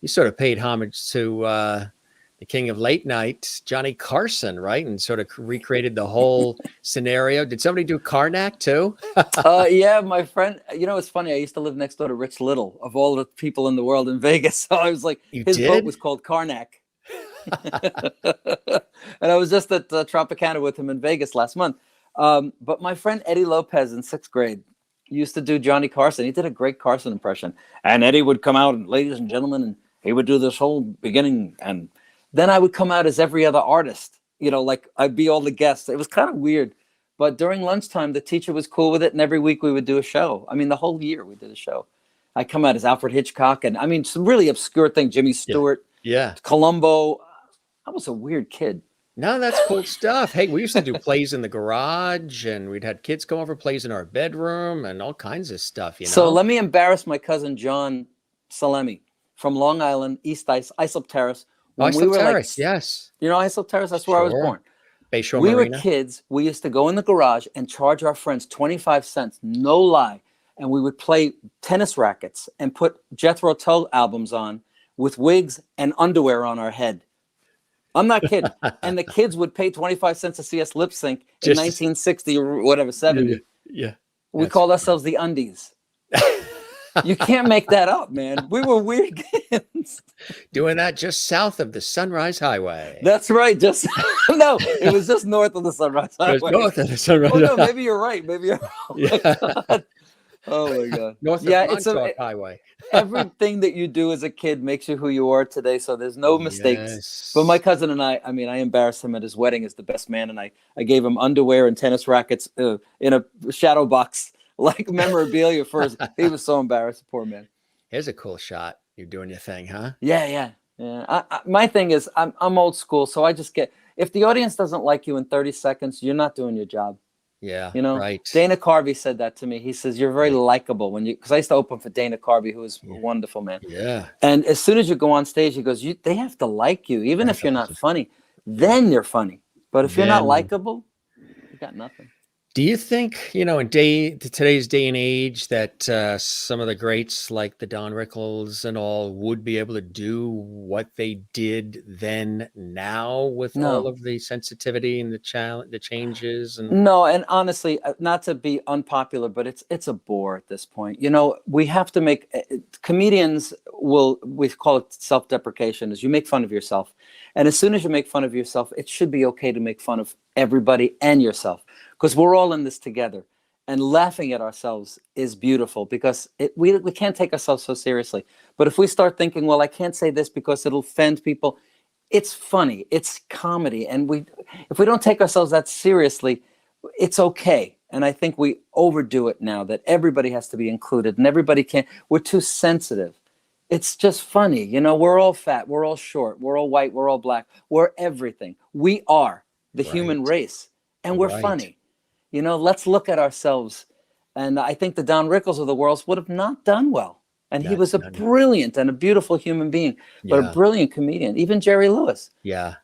sort of paid homage to the king of late night, Johnny Carson, right? And sort of recreated the whole scenario. Did somebody do Karnak too? Yeah, my friend. It's funny. I used to live next door to Rich Little, of all the people in the world, in Vegas. So I was like, his boat was called Karnak. And I was just at Tropicana with him in Vegas last month. But my friend Eddie Lopez in 6th grade used to do Johnny Carson. He did a great Carson impression. And Eddie would come out, and ladies and gentlemen, and he would do this whole beginning. And then I would come out as every other artist, like I'd be all the guests. It was kind of weird. But during lunchtime, the teacher was cool with it. And every week we would do a show. I mean, the whole year we did a show. I come out as Alfred Hitchcock. And I mean, some really obscure thing, Jimmy Stewart, Columbo. I was a weird kid. No, that's cool stuff. Hey, we used to do plays in the garage, and we'd had kids come over, plays in our bedroom, and all kinds of stuff. So let me embarrass my cousin John Salemi from Long Island, East Islip Terrace. Islip Terrace, yes. You know Islip Terrace? That's where I was born. Bayshore we Marina. Were kids. We used to go in the garage and charge our friends 25 cents, no lie. And we would play tennis rackets and put Jethro Tull albums on with wigs and underwear on our head. I'm not kidding. And the kids would pay 25 cents to see us lip sync in 1960 or whatever, 70. Yeah. We called ourselves the Undies. You can't make that up, man. We were weird kids. Doing that just south of the Sunrise Highway. That's right. Just no, it was just north of the Sunrise It was Highway. north of the Sunrise Oh no, Highway. maybe you're right. Maybe you're. Oh Yeah. my God. Oh my God. North of Yeah, it's Montauk Highway. everything that you do as a kid makes you who you are today. So there's no mistakes. Yes. But my cousin and I mean, I embarrassed him at his wedding as the best man, and I gave him underwear and tennis rackets in a shadow box like memorabilia for his. He was so embarrassed, poor man. Here's a cool shot. You're doing your thing, huh? Yeah. My thing is, I'm old school, so I just get. If the audience doesn't like you in 30 seconds, you're not doing your job. Yeah. You know, Right. Dana Carvey said that to me. He says, you're very likable when you, because I used to open for Dana Carvey, who is a wonderful man. Yeah. And as soon as you go on stage, he goes, they have to like you. Even if you're not funny, then you're funny. But if you're not Then- likable, you got nothing. Do you think, in today's day and age, that some of the greats like the Don Rickles and all would be able to do what they did then now with No. all of the sensitivity and the changes? And No, and honestly, not to be unpopular, but it's a bore at this point. We have to make comedians we call it self-deprecation, is you make fun of yourself. And as soon as you make fun of yourself, it should be okay to make fun of everybody and yourself, because we're all in this together. And laughing at ourselves is beautiful, because we can't take ourselves so seriously. But if we start thinking, well, I can't say this because it'll offend people, it's funny, it's comedy. And if we don't take ourselves that seriously, it's okay. And I think we overdo it now, that everybody has to be included and everybody can't. We're too sensitive. It's just funny. We're all fat, we're all short, we're all white, we're all black, we're everything. We are the human race, and we're funny. Let's look at ourselves. And I think the Don Rickles of the world would have not done well. And he was a brilliant and a beautiful human being, but a brilliant comedian. Even Jerry Lewis. yeah.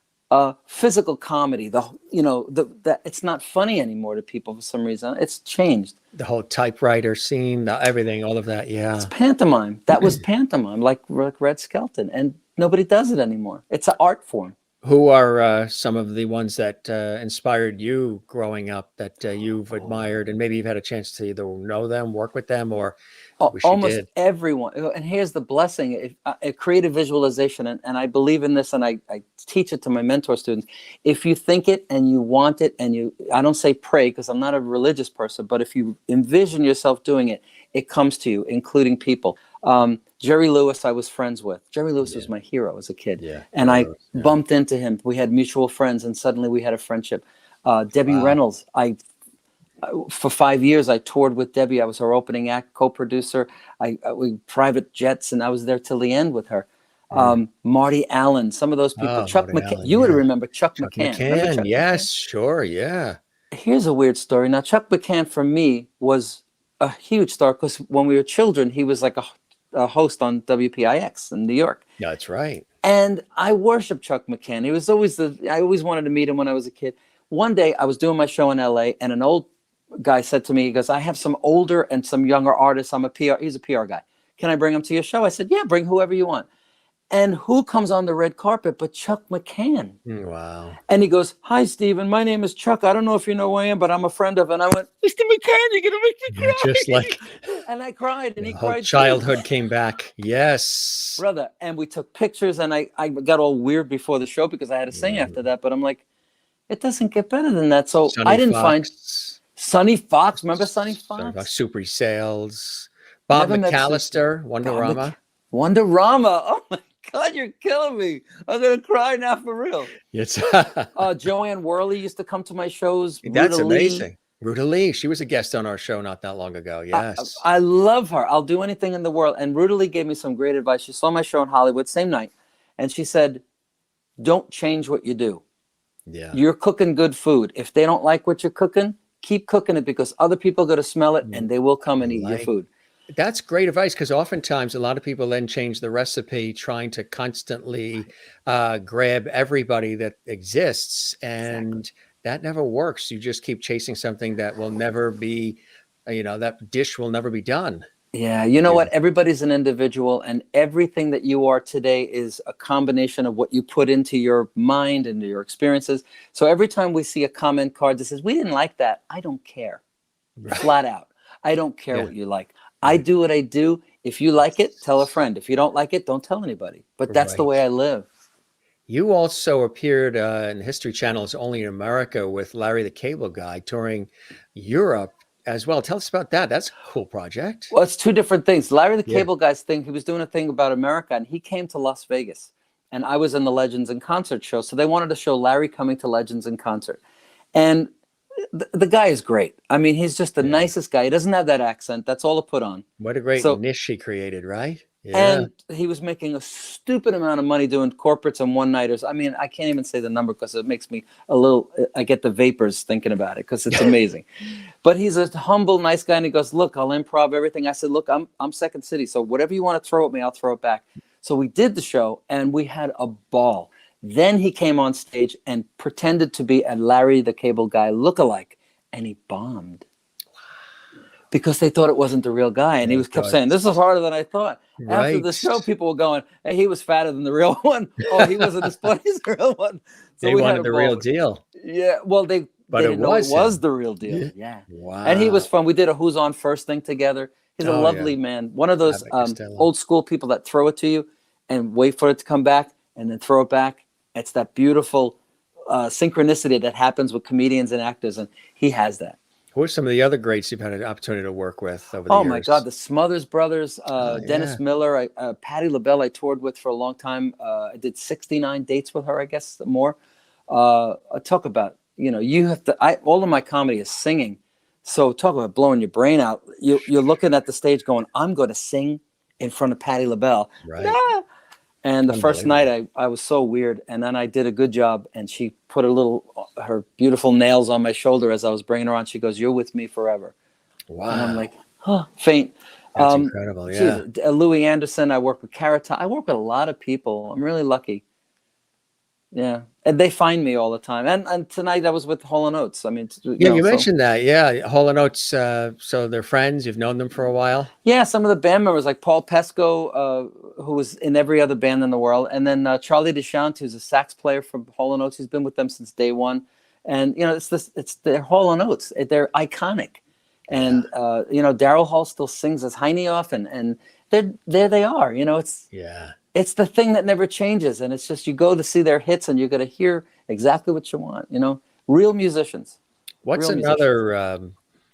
Physical comedy, it's not funny anymore to people for some reason. It's changed. The whole typewriter scene, everything, all of that. Yeah. It's pantomime. That was pantomime, like Red Skelton, and nobody does it anymore. It's an art form. Who are some of the ones that inspired you growing up, that you've admired, and maybe you've had a chance to either know them, work with them, or wish you Almost did? everyone. And here's the blessing: creative visualization, and I believe in this, and I teach it to my mentor students. If you think it and you want it, and I don't say pray, because I'm not a religious person, but if you envision yourself doing it, it comes to you, including people. Jerry Lewis, I was friends with. Jerry Lewis was my hero as a kid. Yeah. And I bumped into him. We had mutual friends, and suddenly we had a friendship. Debbie Reynolds, for 5 years, I toured with Debbie. I was her opening act, co-producer. We private jets, and I was there till the end with her. Marty Allen, some of those people. Chuck Marty McCann. Allen, You would yeah. remember Chuck McCann. Remember Chuck Yes, McCann? sure. Yeah. Here's a weird story. Now, Chuck McCann for me was a huge star, because when we were children, he was like a host on WPIX in New York. Yeah, that's right. And I worshiped Chuck McCann. He was always I always wanted to meet him when I was a kid. One day I was doing my show in LA, and an old guy said to me, he goes, I have some older and some younger artists. He's a PR guy. Can I bring them to your show? I said, yeah, bring whoever you want. And who comes on the red carpet but Chuck McCann? Wow. And he goes, hi, Stephen. My name is Chuck. I don't know if you know who I am, but I'm a friend of. And I went, Mr. McCann, you're going to make me cry. Just like And I cried, and he the whole cried too. childhood came back. Yes. Brother. And we took pictures, and I got all weird before the show because I had to sing after that. But I'm like, it doesn't get better than that. So Sonny I didn't Fox. find Sonny Fox. Remember Sonny Fox? Sonny Fox, Super Sales. Bob Never met McAllister, Wonderama. Wonderama. Oh my God, you're killing me. I'm gonna cry now for real. Yes. Joanne Worley used to come to my shows. That's Ruta Lee. amazing. Ruta Lee, she was a guest on our show not that long ago. Yes. I love her. I'll do anything in the world. And Ruta Lee gave me some great advice. She saw my show in Hollywood same night, and she said, don't change what you do. Yeah. You're cooking good food. If they don't like what you're cooking, keep cooking it, because other people are going to smell it, and they will come and eat your food. That's great advice, because oftentimes a lot of people then change the recipe trying to constantly grab everybody that exists, and that never works. You just keep chasing something that will never be, that dish will never be done. Yeah, you know what? Everybody's an individual, and everything that you are today is a combination of what you put into your mind and your experiences. So every time we see a comment card that says, we didn't like that, I don't care. Flat out. I don't care what you like. I do what I do. If you like it, tell a friend. If you don't like it, don't tell anybody. But that's the Right. way I live. You also appeared in the History Channel's Only in America with Larry the Cable Guy touring Europe as well. Tell us about that. That's a cool project. Well, it's two different things. Larry the Yeah. Cable Guy's thing, he was doing a thing about America, and he came to Las Vegas. And I was in the Legends in Concert show. So they wanted to show Larry coming to Legends in Concert. And the guy is great. I mean, he's just the nicest guy. He doesn't have that accent. That's all to put on. What a great niche he created, right? Yeah. And he was making a stupid amount of money doing corporates and one-nighters. I mean, I can't even say the number because it makes me I get the vapors thinking about it because it's amazing. But he's a humble, nice guy. And he goes, look, I'll improv everything. I said, look, I'm Second City. So whatever you want to throw at me, I'll throw it back. So we did the show and we had a ball. Then he came on stage and pretended to be a Larry the Cable Guy lookalike. And he bombed. Because they thought it wasn't the real guy. And he kept saying, this is harder than I thought. Right. After the show, people were going, hey, he was fatter than the real one. Oh, he wasn't as funny as the real one. So They wanted the real deal. Yeah, well, they didn't know it was the real deal. Yeah. Wow. And he was fun. We did a Who's On First thing together. He's a lovely man. One of those old school people that throw it to you and wait for it to come back and then throw it back. It's that beautiful synchronicity that happens with comedians and actors. And he has that. Who are some of the other greats you've had an opportunity to work with over the years? Oh my God, the Smothers Brothers, Dennis Miller, Patti LaBelle I toured with for a long time. I did 69 dates with her, I guess, more. Talk about, you have to, all of my comedy is singing. So talk about blowing your brain out. You're looking at the stage going, I'm going to sing in front of Patti LaBelle. Right. Ah! And the first night I was so weird. And then I did a good job. And she put her beautiful nails on my shoulder as I was bringing her on. She goes, you're with me forever. Wow. And I'm like, faint. That's incredible. Yeah. Louis Anderson. I work with Carrot Top. I work with a lot of people. I'm really lucky. Yeah. And they find me all the time. And tonight I was with Hall & Oates. I mean, you mentioned that. Yeah. Hall & Oates. So they're friends. You've known them for a while. Yeah. Some of the band members like Paul Pesco, who was in every other band in the world. And then Charlie Deschamps, who's a sax player from Hall & Oates. He's been with them since day one. And, it's their Hall & Oates. They're iconic. And, Daryl Hall still sings as Heineoff and there they are, it's the thing that never changes. And it's just, you go to see their hits and you're going to hear exactly what you want, real musicians. What's another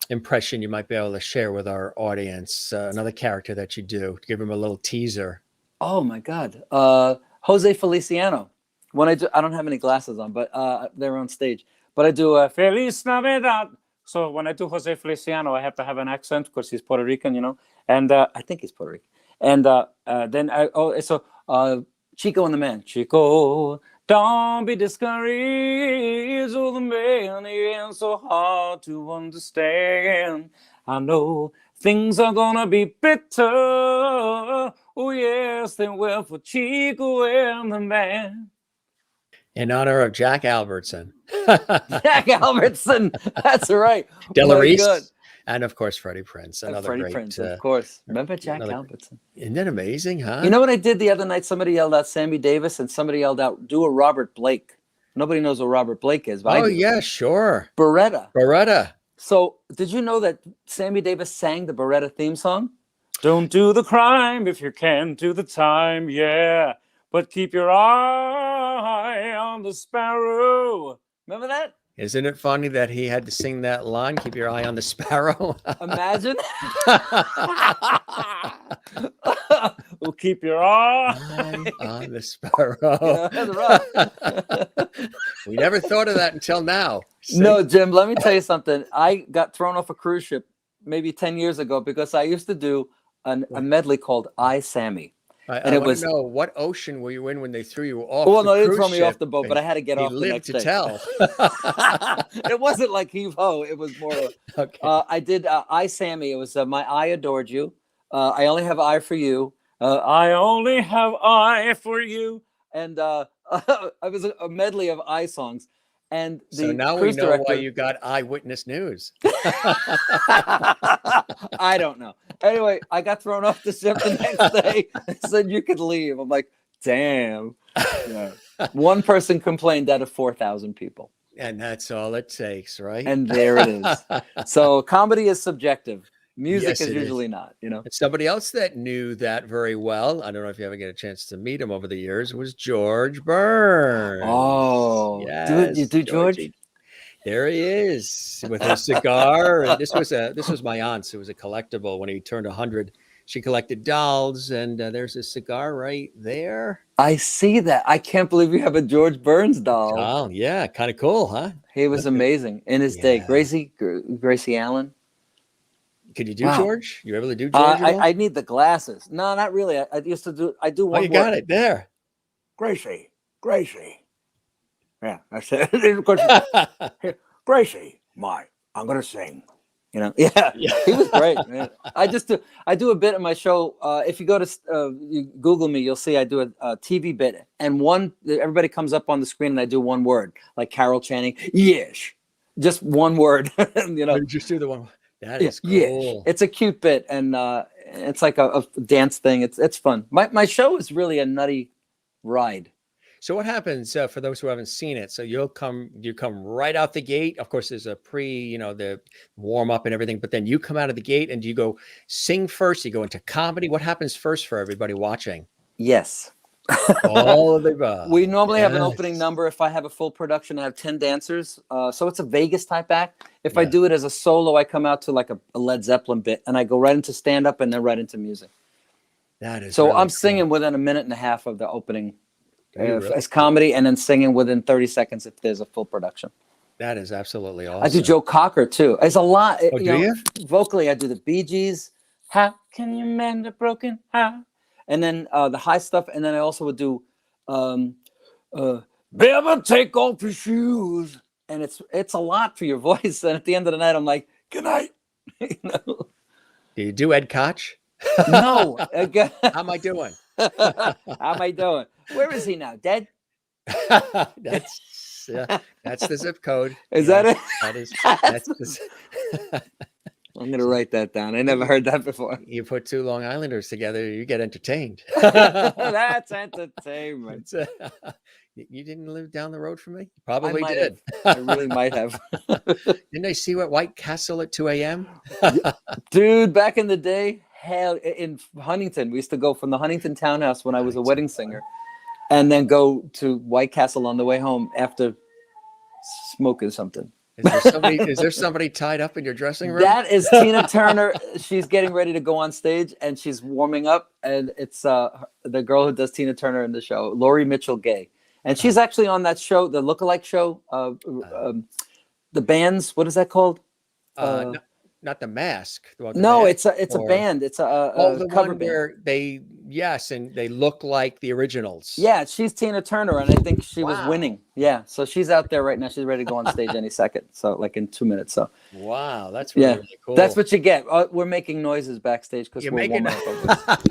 impression you might be able to share with our audience? Another character that you do, give them a little teaser. Oh my God. Jose Feliciano. When I don't have any glasses on, but they're on stage, but I do Feliz Navidad. So when I do Jose Feliciano, I have to have an accent because he's Puerto Rican, and I think he's Puerto Rican. And then Chico and the Man. Chico, don't be discouraged, oh, the man is so hard to understand. I know things are gonna be bitter. Oh yes, they will for Chico and the Man. In honor of Jack Albertson. Jack Albertson, that's right. Delarice, and of course Freddie Prinze, another Freddie great. Prinze, of course. Remember Jack Albertson? Isn't that amazing, huh? You know what I did the other night? Somebody yelled out Sammy Davis, and somebody yelled out, "Do a Robert Blake." Nobody knows what Robert Blake is, but I do. Yeah, sure. Beretta. So, did you know that Sammy Davis sang the Beretta theme song? Don't do the crime if you can't do the time, yeah. But keep your eye on the sparrow. Remember that? Isn't it funny that he had to sing that line, keep your eye on the sparrow? Imagine. We'll keep your eye on the sparrow. Yeah, that's right. We never thought of that until now. See? No, Jim, let me tell you something. I got thrown off a cruise ship maybe 10 years ago because I used to do a medley called I, Sammy. And it was, know what ocean were you in when they threw you off? Well, no, they didn't throw me off the boat, but I had to get off the next day. Tell. It wasn't like heave ho. It was more. Okay. I did I, Sammy. It was my I adored you. I only have eye for you. I only have eye for you. And it was a medley of I songs. And so now we know why you got Eyewitness News. I don't know. Anyway, I got thrown off the ship the next day and said you could leave. I'm like, damn. Yeah. One person complained out of 4,000 people. And that's all it takes, right? And there it is. So comedy is subjective. Music Yes, is it is. usually not, you know. And somebody else that knew that very well, I don't know if you ever get a chance to meet him over the years, was George Burns. Oh, you Yes, do George? Georgie. There he is with his cigar. And this was my aunt's. It was a collectible when he turned 100. She collected dolls, and there's his cigar right there. I see that. I can't believe you have a George Burns doll. Oh, yeah, kind of cool, huh? He was amazing in his day. Gracie Allen. Could you do George? You able to do George? I need the glasses. No, not really. I used to do. I do one. Oh, you got it there. Gracie. Yeah, I said, Gracie, I'm gonna sing. You know, yeah. He was great, man. I do a bit of my show. If you go to you Google me, you'll see I do a TV bit, and everybody comes up on the screen, and I do one word, like Carol Channing. Yes, just one word. You know, you just do the one. That is cool. Yes. It's a cute bit, and it's like a dance thing. It's fun. My show is really a nutty ride. So what happens for those who haven't seen it? So you come right out the gate. Of course, there's a the warm up and everything, but then you come out of the gate and you go sing first. You go into comedy. What happens first for everybody watching? Yes. All of the above. We normally have an opening number. If I have a full production, I have 10 dancers. So it's a Vegas type act. If I do it as a solo, I come out to like a Led Zeppelin bit, and I go right into stand up and then right into music. That is so really I'm cool. singing within a minute and a half of the opening. Really? As comedy, and then singing within 30 seconds if there's a full production. That is absolutely awesome. I do Joe Cocker too. It's a lot. Oh, do you? Vocally, I do the Bee Gees. How can you mend a broken heart? And then the high stuff. And then I also would do Better take off your shoes. And it's a lot for your voice. And at the end of the night, I'm like, good night. You know? Do you do Ed Koch? No. How am I doing? How am I doing? Where is he now? Dead? That's the zip code. Is that it? That's the I'm gonna write that down. I never heard that before. You put two Long Islanders together, you get entertained. That's entertainment. You didn't live down the road from me? Probably did. I really might have. Didn't I see you at White Castle at 2 a.m.? Dude, back in the day, hell, in Huntington, we used to go from the Huntington Townhouse when I was a wedding singer, and then go to White Castle on the way home after smoking something. Is there somebody tied up in your dressing room? That is Tina Turner. She's getting ready to go on stage, and she's warming up, and it's the girl who does Tina Turner in the show, Laurie Mitchell Gay. And she's actually on that show, the lookalike show, the bands. What is that called? Not The Mask. No, it's a band. It's a the cover one band. where they look like the originals. Yeah, she's Tina Turner, and I think she was winning. Yeah, so she's out there right now. She's ready to go on stage any second. So like in 2 minutes. So wow, that's really cool. That's what you get. We're making noises backstage because we're warming up.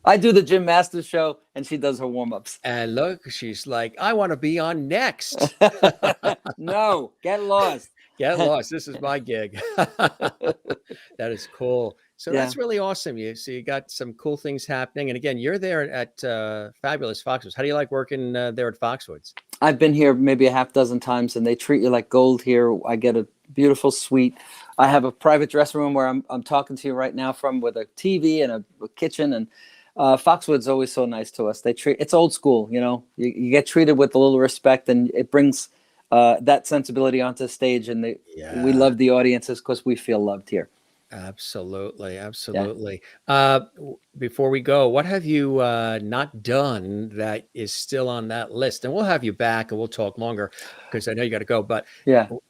I do the Jim Masters show, and she does her warm-ups. And look, she's like, I want to be on next. No, get lost. Get lost. This is my gig. That is cool. So that's really awesome. You got some cool things happening. And again, you're there at Fabulous Foxwoods. How do you like working there at Foxwoods? I've been here maybe a half dozen times, and they treat you like gold here. I get a beautiful suite. I have a private dressing room where I'm talking to you right now from, with a TV and a kitchen. And Foxwoods always so nice to us. It's old school, you know. You get treated with a little respect, and it brings that sensibility onto the stage, and we love the audiences because we feel loved here. Absolutely. Before we go, what have you not done that is still on that list? And we'll have you back and we'll talk longer because I know you got to go. But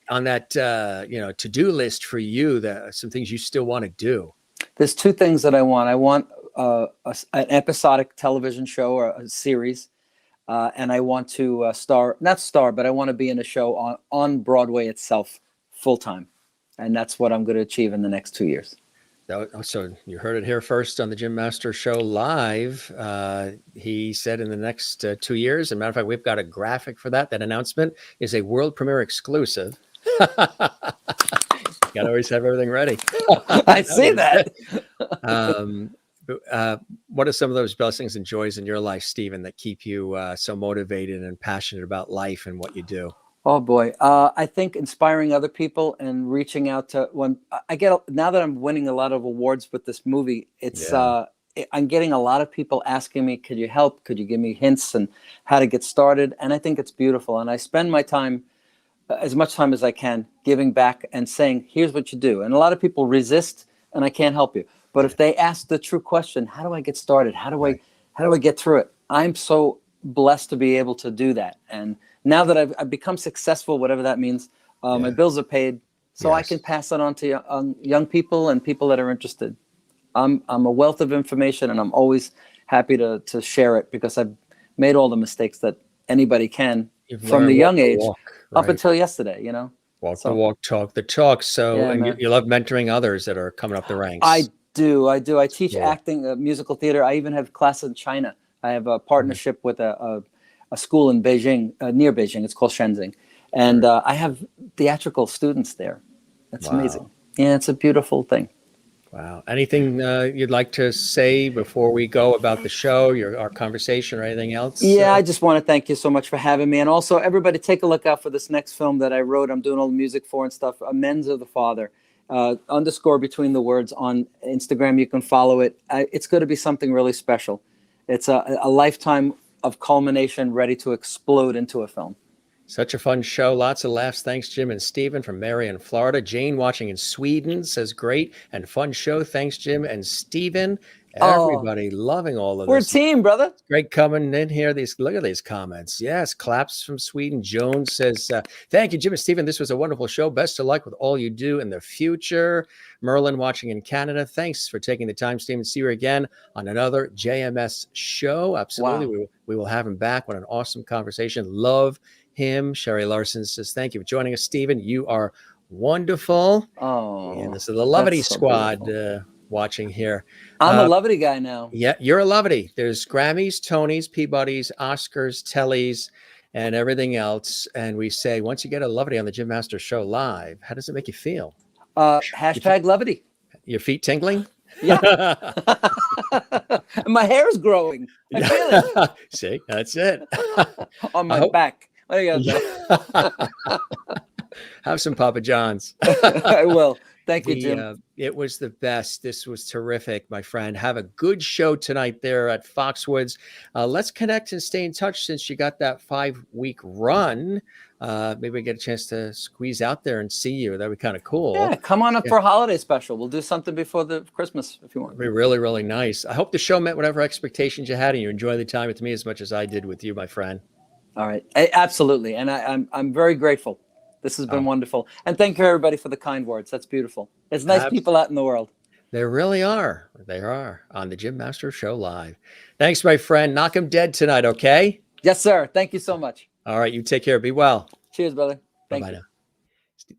on that to-do list for you, some things you still want to do. There's two things that I want. I want an episodic television show or a series. And I want to but I want to be in a show on Broadway itself full time. And that's what I'm going to achieve in the next 2 years. So you heard it here first on the Jim Masters Show live. He said in the next 2 years, as a matter of fact, we've got a graphic for that. That announcement is a world premiere exclusive. Got to always have everything ready. I see that. What are some of those blessings and joys in your life, Stephen, that keep you so motivated and passionate about life and what you do? Oh boy. I think inspiring other people and reaching out to now that I'm winning a lot of awards with this movie, I'm getting a lot of people asking me, could you help? Could you give me hints and how to get started? And I think it's beautiful. And I spend my time, as much time as I can, giving back and saying, here's what you do. And a lot of people resist and I can't help you. But if they ask the true question, how do I get started? How do I get through it? I'm so blessed to be able to do that. And now that I've become successful, whatever that means, my bills are paid, so I can pass that on to young people and people that are interested. I'm a wealth of information, and I'm always happy to share it because I've made all the mistakes that anybody can from the young age up until yesterday. Walk the walk, talk the talk. So, and you love mentoring others that are coming up the ranks. I do. I teach acting, musical theater. I even have classes in China. I have a partnership with a school in Beijing, near Beijing. It's called Shenzhen. And I have theatrical students there. That's amazing. Yeah, it's a beautiful thing. Wow. Anything you'd like to say before we go about the show, our conversation, or anything else? Yeah, I just want to thank you so much for having me. And also, everybody, take a look out for this next film that I wrote. I'm doing all the music for and stuff. Amends of the Father. Underscore between the words on Instagram. You can follow it. It's going to be something really special. It's a lifetime of culmination ready to explode into a film. Such a fun show. Lots of laughs. Thanks, Jim and Stephen from Marion, Florida. Jane watching in Sweden says great and fun show. Thanks, Jim and Stephen. Everybody loving all of this. We're a team, brother. It's great coming in here. Look at these comments. Yes, claps from Sweden. Joan says, thank you, Jim and Stephen. This was a wonderful show. Best of luck with all you do in the future. Merlin watching in Canada. Thanks for taking the time, Stephen. See you again on another JMS show. Absolutely. Wow. We will have him back. What an awesome conversation. Love him. Sherry Larson says, thank you for joining us, Stephen. You are wonderful. Oh, and this is the Lovity Squad watching here. I'm a Lovity guy now. Yeah, you're a Lovity. There's Grammys, Tonys, Peabodys, Oscars, Tellys, and everything else. And we say, once you get a Lovity on the Jim Master Show live, how does it make you feel? Hashtag Lovity. Your feet tingling? Yeah. My hair is growing. I feel it. See, that's it. On my back. There you go. Have some Papa John's. I will. Thank you, Jim. It was the best. This was terrific, my friend. Have a good show tonight there at Foxwoods. Let's connect and stay in touch since you got that 5-week run. Maybe we get a chance to squeeze out there and see you. That'd be kind of cool. Yeah, come on up for a holiday special. We'll do something before the Christmas if you want. It'd be really, really nice. I hope the show met whatever expectations you had and you enjoyed the time with me as much as I did with you, my friend. All right. Absolutely. And I'm very grateful. This has been wonderful. And thank you, everybody, for the kind words. That's beautiful. There's nice people out in the world. There really are. They are on the Jim Master Show Live. Thanks, my friend. Knock 'em dead tonight, okay? Yes, sir. Thank you so much. All right. You take care. Be well. Cheers, brother. Thank you. Now.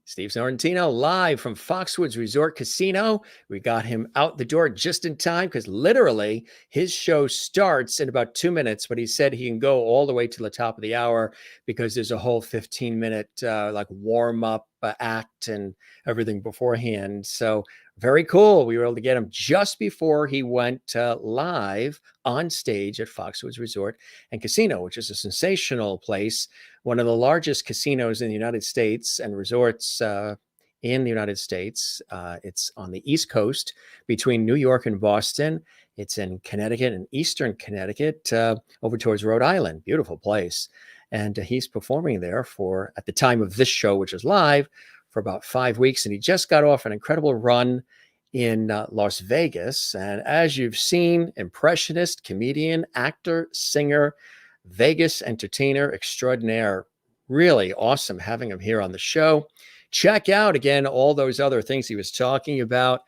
Steve Sorrentino live from Foxwoods Resort Casino. We got him out the door just in time because literally his show starts in about 2 minutes, but he said he can go all the way to the top of the hour because there's a whole 15-minute like warm-up act and everything beforehand. So very cool. We were able to get him just before he went live on stage at Foxwoods Resort and Casino, which is a sensational place, one of the largest casinos in the United States and resorts in the United States. It's on the East Coast between New York and Boston. It's in Connecticut and Eastern Connecticut over towards Rhode Island. Beautiful place. And he's performing there for, at the time of this show, which is live, for about 5 weeks. And he just got off an incredible run in Las Vegas. And as you've seen, impressionist, comedian, actor, singer, Vegas entertainer extraordinaire. Really awesome having him here on the show. Check out, again, all those other things he was talking about.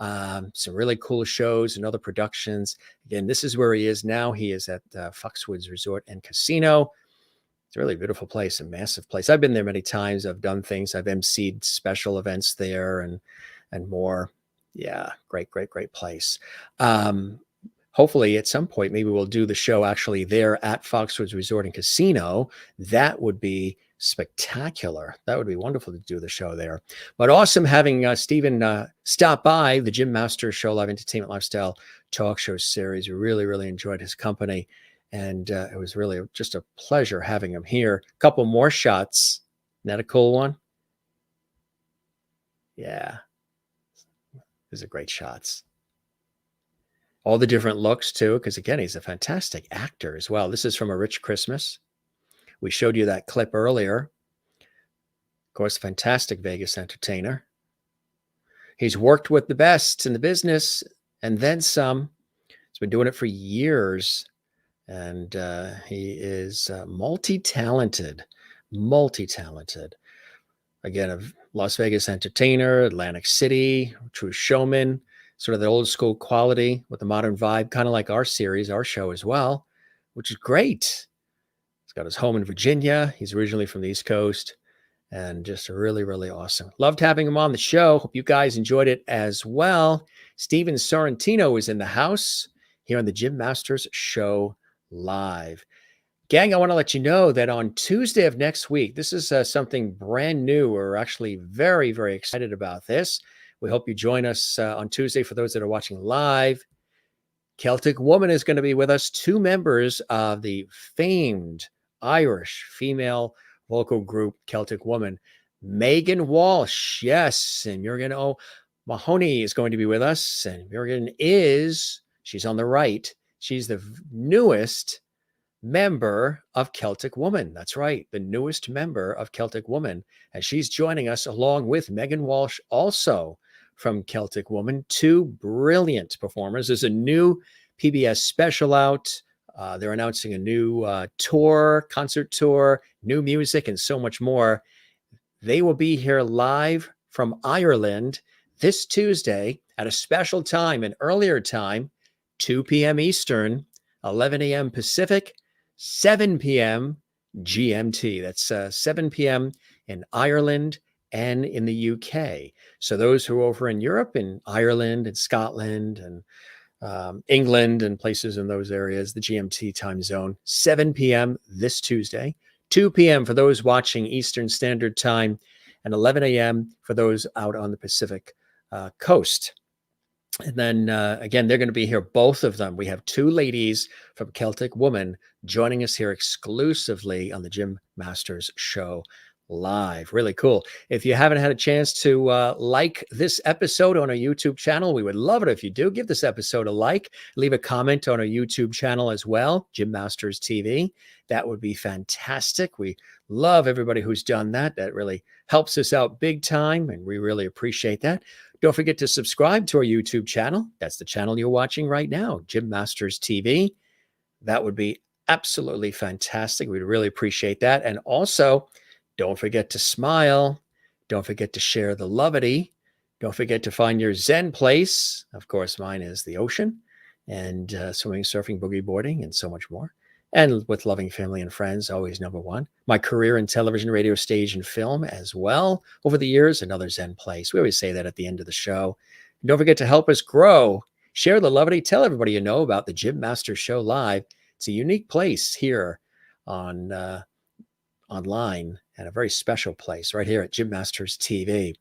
Some really cool shows and other productions. Again, this is where he is now. He is at Foxwoods Resort and Casino. It's a really beautiful place, a massive place. I've been there many times. I've done things. I've emceed special events there and more. Yeah, great place. Hopefully at some point, maybe we'll do the show actually there at Foxwoods Resort and Casino. That would be spectacular. That would be wonderful to do the show there. But awesome having Stephen stop by the Jim Master Show Live Entertainment Lifestyle Talk Show series. We really, really enjoyed his company. And it was really just a pleasure having him here. A couple more shots that a cool one? Yeah. These are great shots. All the different looks too, because again, he's a fantastic actor as well. This is from A Rich Christmas. We showed you that clip earlier. Of course, fantastic Vegas entertainer. He's worked with the best in the business and then some. He's been doing it for years. And he is multi-talented. Again, a Las Vegas entertainer, Atlantic City, true showman, sort of the old school quality with the modern vibe, kind of like our series, our show as well, which is great. He's got his home in Virginia. He's originally from the East Coast. And just really, really awesome. Loved having him on the show. Hope you guys enjoyed it as well. Steven Sorrentino is in the house here on the Jim Masters Show Live. Gang, I want to let you know that on Tuesday of next week, this is something brand new. We're actually very, very excited about this. We hope you join us on Tuesday for those that are watching live. Celtic Woman is going to be with us. 2 members of the famed Irish female vocal group Celtic Woman. Megan Walsh, yes, and Murigan O'Mahony is going to be with us. And Murigan she's on the right. She's the newest member of Celtic Woman. That's right, the newest member of Celtic Woman. And she's joining us along with Megan Walsh, also from Celtic Woman. 2 brilliant performers. There's a new PBS special out. They're announcing a new concert tour, new music, and so much more. They will be here live from Ireland this Tuesday at a special time, an earlier time, 2 p.m. Eastern, 11 a.m. Pacific, 7 p.m. GMT. That's 7 p.m. in Ireland and in the UK. So those who are over in Europe, in Ireland and Scotland and England and places in those areas, the GMT time zone, 7 p.m. this Tuesday, 2 p.m. for those watching Eastern Standard Time, and 11 a.m. for those out on the Pacific coast. And then again, they're going to be here, both of them. We have 2 ladies from Celtic Woman joining us here exclusively on the Jim Masters Show Live. Really cool. If you haven't had a chance to like this episode on our YouTube channel, we would love it if you do. Give this episode a like. Leave a comment on our YouTube channel as well, Jim Masters TV. That would be fantastic. We love everybody who's done that. That really helps us out big time, and we really appreciate that. Don't forget to subscribe to our YouTube channel. That's the channel you're watching right now, Jim Masters TV. That would be absolutely fantastic. We'd really appreciate that. And also, don't forget to smile. Don't forget to share the lovity. Don't forget to find your Zen place. Of course, mine is the ocean and swimming, surfing, boogie boarding, and so much more. And with loving family and friends, always number one. My career in television, radio, stage, and film as well. Over the years, another Zen place. We always say that at the end of the show. And don't forget to help us grow. Share the lovity. Tell everybody you know about the Jim Masters Show Live. It's a unique place here on online, and a very special place right here at Jim Masters TV.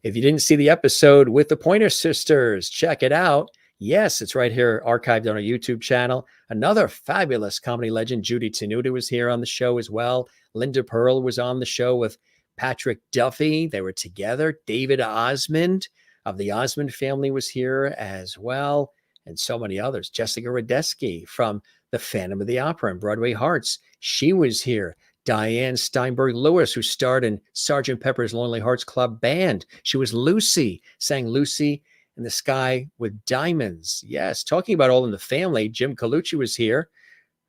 If you didn't see the episode with the Pointer Sisters, check it out. Yes, it's right here archived on our YouTube channel. Another fabulous comedy legend, Judy Tenuta, was here on the show as well. Linda Pearl was on the show with Patrick Duffy. They were together. David Osmond of the Osmond family was here as well, and so many others. Jessica Radeski from The Phantom of the Opera and Broadway Hearts. She was here. Diane Steinberg Lewis, who starred in Sgt. Pepper's Lonely Hearts Club Band. She was Lucy, sang Lucy in the Sky with Diamonds. Yes, talking about All in the Family, Jim Colucci was here.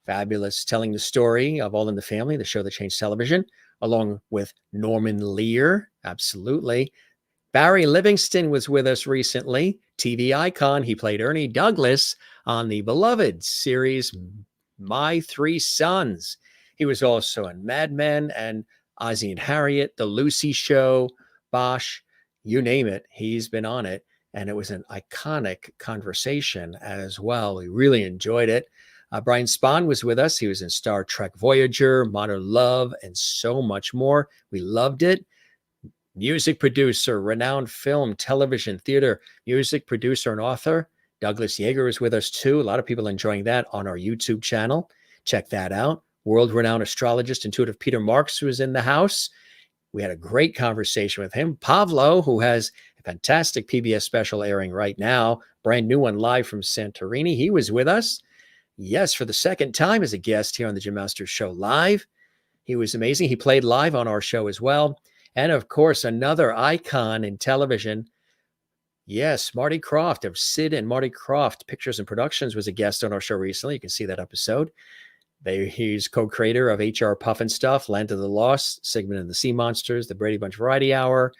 Fabulous, telling the story of All in the Family, the show that changed television, along with Norman Lear. Absolutely. Barry Livingston was with us recently. TV icon. He played Ernie Douglas on the beloved series My 3 Sons. He was also in Mad Men and Ozzie and Harriet, The Lucy Show, Bosch, you name it. He's been on it. And it was an iconic conversation as well. We really enjoyed it. Brian Spahn was with us. He was in Star Trek Voyager, Modern Love, and so much more. We loved it. Music producer, renowned film, television, theater, music producer, and author. Douglas Yeager is with us too. A lot of people enjoying that on our YouTube channel. Check that out. World-renowned astrologist, intuitive Peter Marks was in the house. We had a great conversation with him. Pavlo, who has a fantastic PBS special airing right now, brand new one live from Santorini. He was with us. Yes, for the second time as a guest here on the Jim Masters Show Live. He was amazing. He played live on our show as well. And of course, another icon in television. Yes, Marty Krofft of Sid and Marty Krofft Pictures and Productions was a guest on our show recently. You can see that episode. He's co-creator of HR Puffin Stuff, Land of the Lost, Sigmund and the Sea Monsters, The Brady Bunch Variety Hour,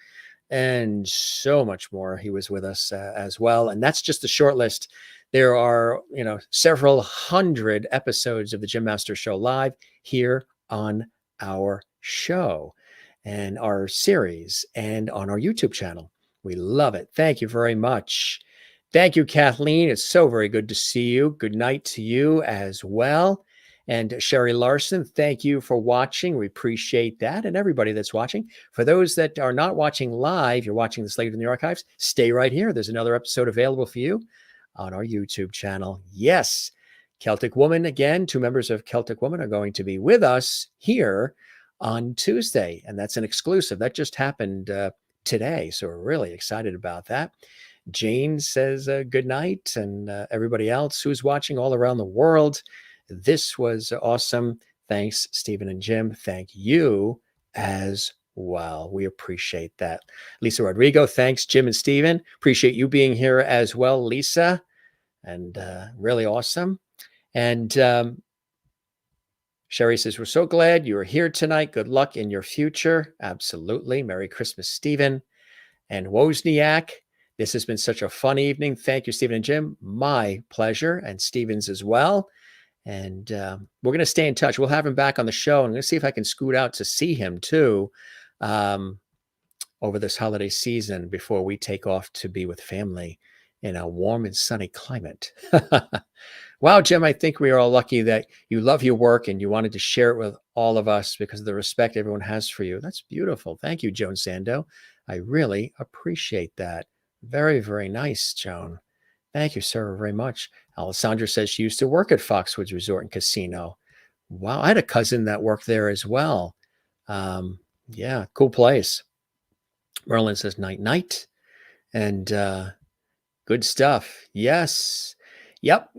and so much more. He was with us as well. And that's just the short list. There are, several hundred episodes of the Jim Masters Show Live here on our show and our series and on our YouTube channel. We love it. Thank you very much. Thank you, Kathleen. It's so very good to see you. Good night to you as well. And Sherry Larson, thank you for watching. We appreciate that. And everybody that's watching. For those that are not watching live, you're watching this later in the archives, stay right here. There's another episode available for you on our YouTube channel. Yes, Celtic Woman, again, 2 members of Celtic Woman are going to be with us here on Tuesday. And that's an exclusive. That just happened today. So we're really excited about that. Jane says good night, and everybody else who's watching all around the world. This was awesome. Thanks, Stephen and Jim. Thank you as well. We appreciate that. Lisa Rodrigo, thanks, Jim and Stephen. Appreciate you being here as well, Lisa. And really awesome. And Sherry says, we're so glad you are here tonight. Good luck in your future. Absolutely. Merry Christmas, Stephen. And Wozniak, this has been such a fun evening. Thank you, Stephen and Jim. My pleasure. And Stephen's as well. And we're going to stay in touch. We'll have him back on the show. I'm going to see if I can scoot out to see him too over this holiday season before we take off to be with family in a warm and sunny climate. Wow, Jim, I think we are all lucky that you love your work and you wanted to share it with all of us because of the respect everyone has for you. That's beautiful. Thank you, Joan Sando. I really appreciate that. Very, very nice, Joan. Thank you, sir, very much. Alessandra says she used to work at Foxwoods Resort and Casino. Wow, I had a cousin that worked there as well. Yeah, cool place. Merlin says night. And good stuff. Yes. Yep.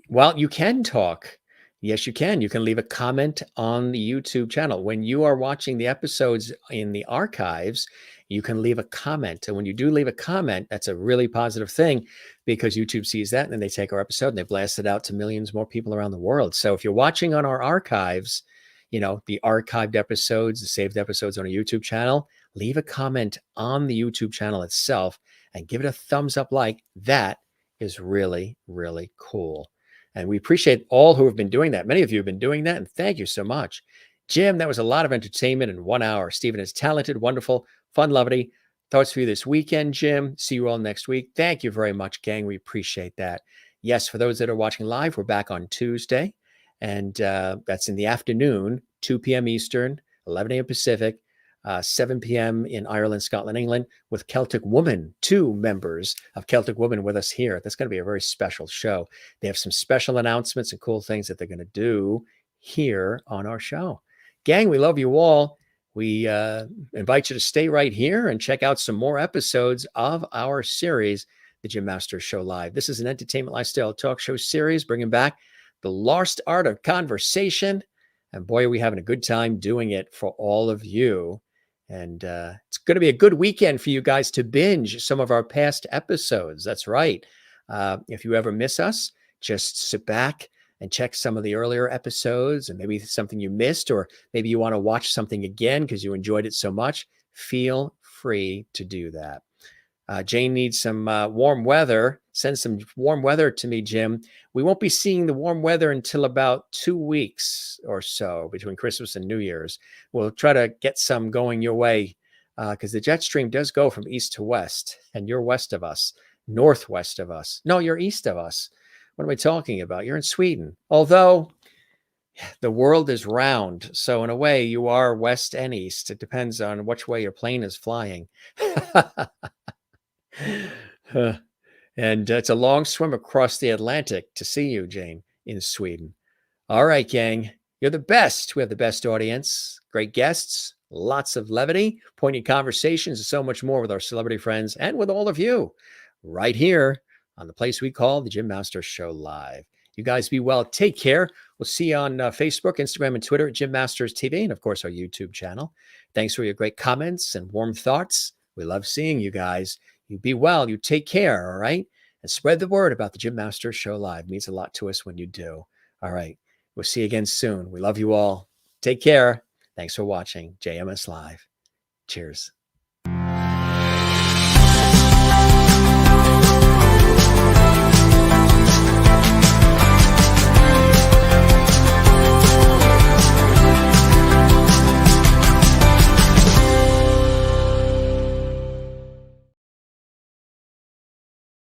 Well, you can talk. Yes, you can. You can leave a comment on the YouTube channel. When you are watching the episodes in the archives, you can leave a comment. And when you do leave a comment, that's a really positive thing because YouTube sees that and then they take our episode and they blast it out to millions more people around the world. So if you're watching on our archives, the archived episodes, the saved episodes on a YouTube channel, leave a comment on the YouTube channel itself and give it a thumbs up. Like that is really, really cool. And we appreciate all who have been doing that. Many of you have been doing that. And thank you so much. Jim, that was a lot of entertainment in 1 hour. Stephen is talented, wonderful, fun, lovely. Thoughts for you this weekend, Jim. See you all next week. Thank you very much, gang. We appreciate that. Yes, for those that are watching live, we're back on Tuesday. And that's in the afternoon, 2 p.m. Eastern, 11 a.m. Pacific, 7 p.m. in Ireland, Scotland, England, with Celtic Woman, 2 members of Celtic Woman with us here. That's going to be a very special show. They have some special announcements and cool things that they're going to do here on our show. Gang, we love you all. We invite you to stay right here and check out some more episodes of our series, The Jim Masters Show Live. This is an entertainment lifestyle talk show series, bringing back the lost art of conversation. And boy, are we having a good time doing it for all of you. And it's going to be a good weekend for you guys to binge some of our past episodes. That's right. If you ever miss us, just sit back and check some of the earlier episodes and maybe something you missed, or maybe you want to watch something again because you enjoyed it so much. Feel free to do that. Jane needs some warm weather. Send some warm weather to me, Jim. We won't be seeing the warm weather until about 2 weeks or so between Christmas and New Year's. We'll try to get some going your way because the jet stream does go from east to west, and you're west of us, northwest of us. No, you're east of us. What am I talking about? You're in Sweden. Although the world is round, so in a way you are west and east. It depends on which way your plane is flying. And it's a long swim across the Atlantic to see you, Jane, in Sweden. All right, gang, you're the best. We have the best audience, great guests, lots of levity, poignant conversations, and so much more with our celebrity friends and with all of you right here on the place we call the Jim Masters Show Live. You guys be well. Take care. We'll see you on Facebook, Instagram, and Twitter at Jim Masters TV, and of course our YouTube channel. Thanks for your great comments and warm thoughts. We love seeing you guys. You be well. You take care, all right? And spread the word about the Jim Masters Show Live. It means a lot to us when you do. All right. We'll see you again soon. We love you all. Take care. Thanks for watching JMS Live. Cheers.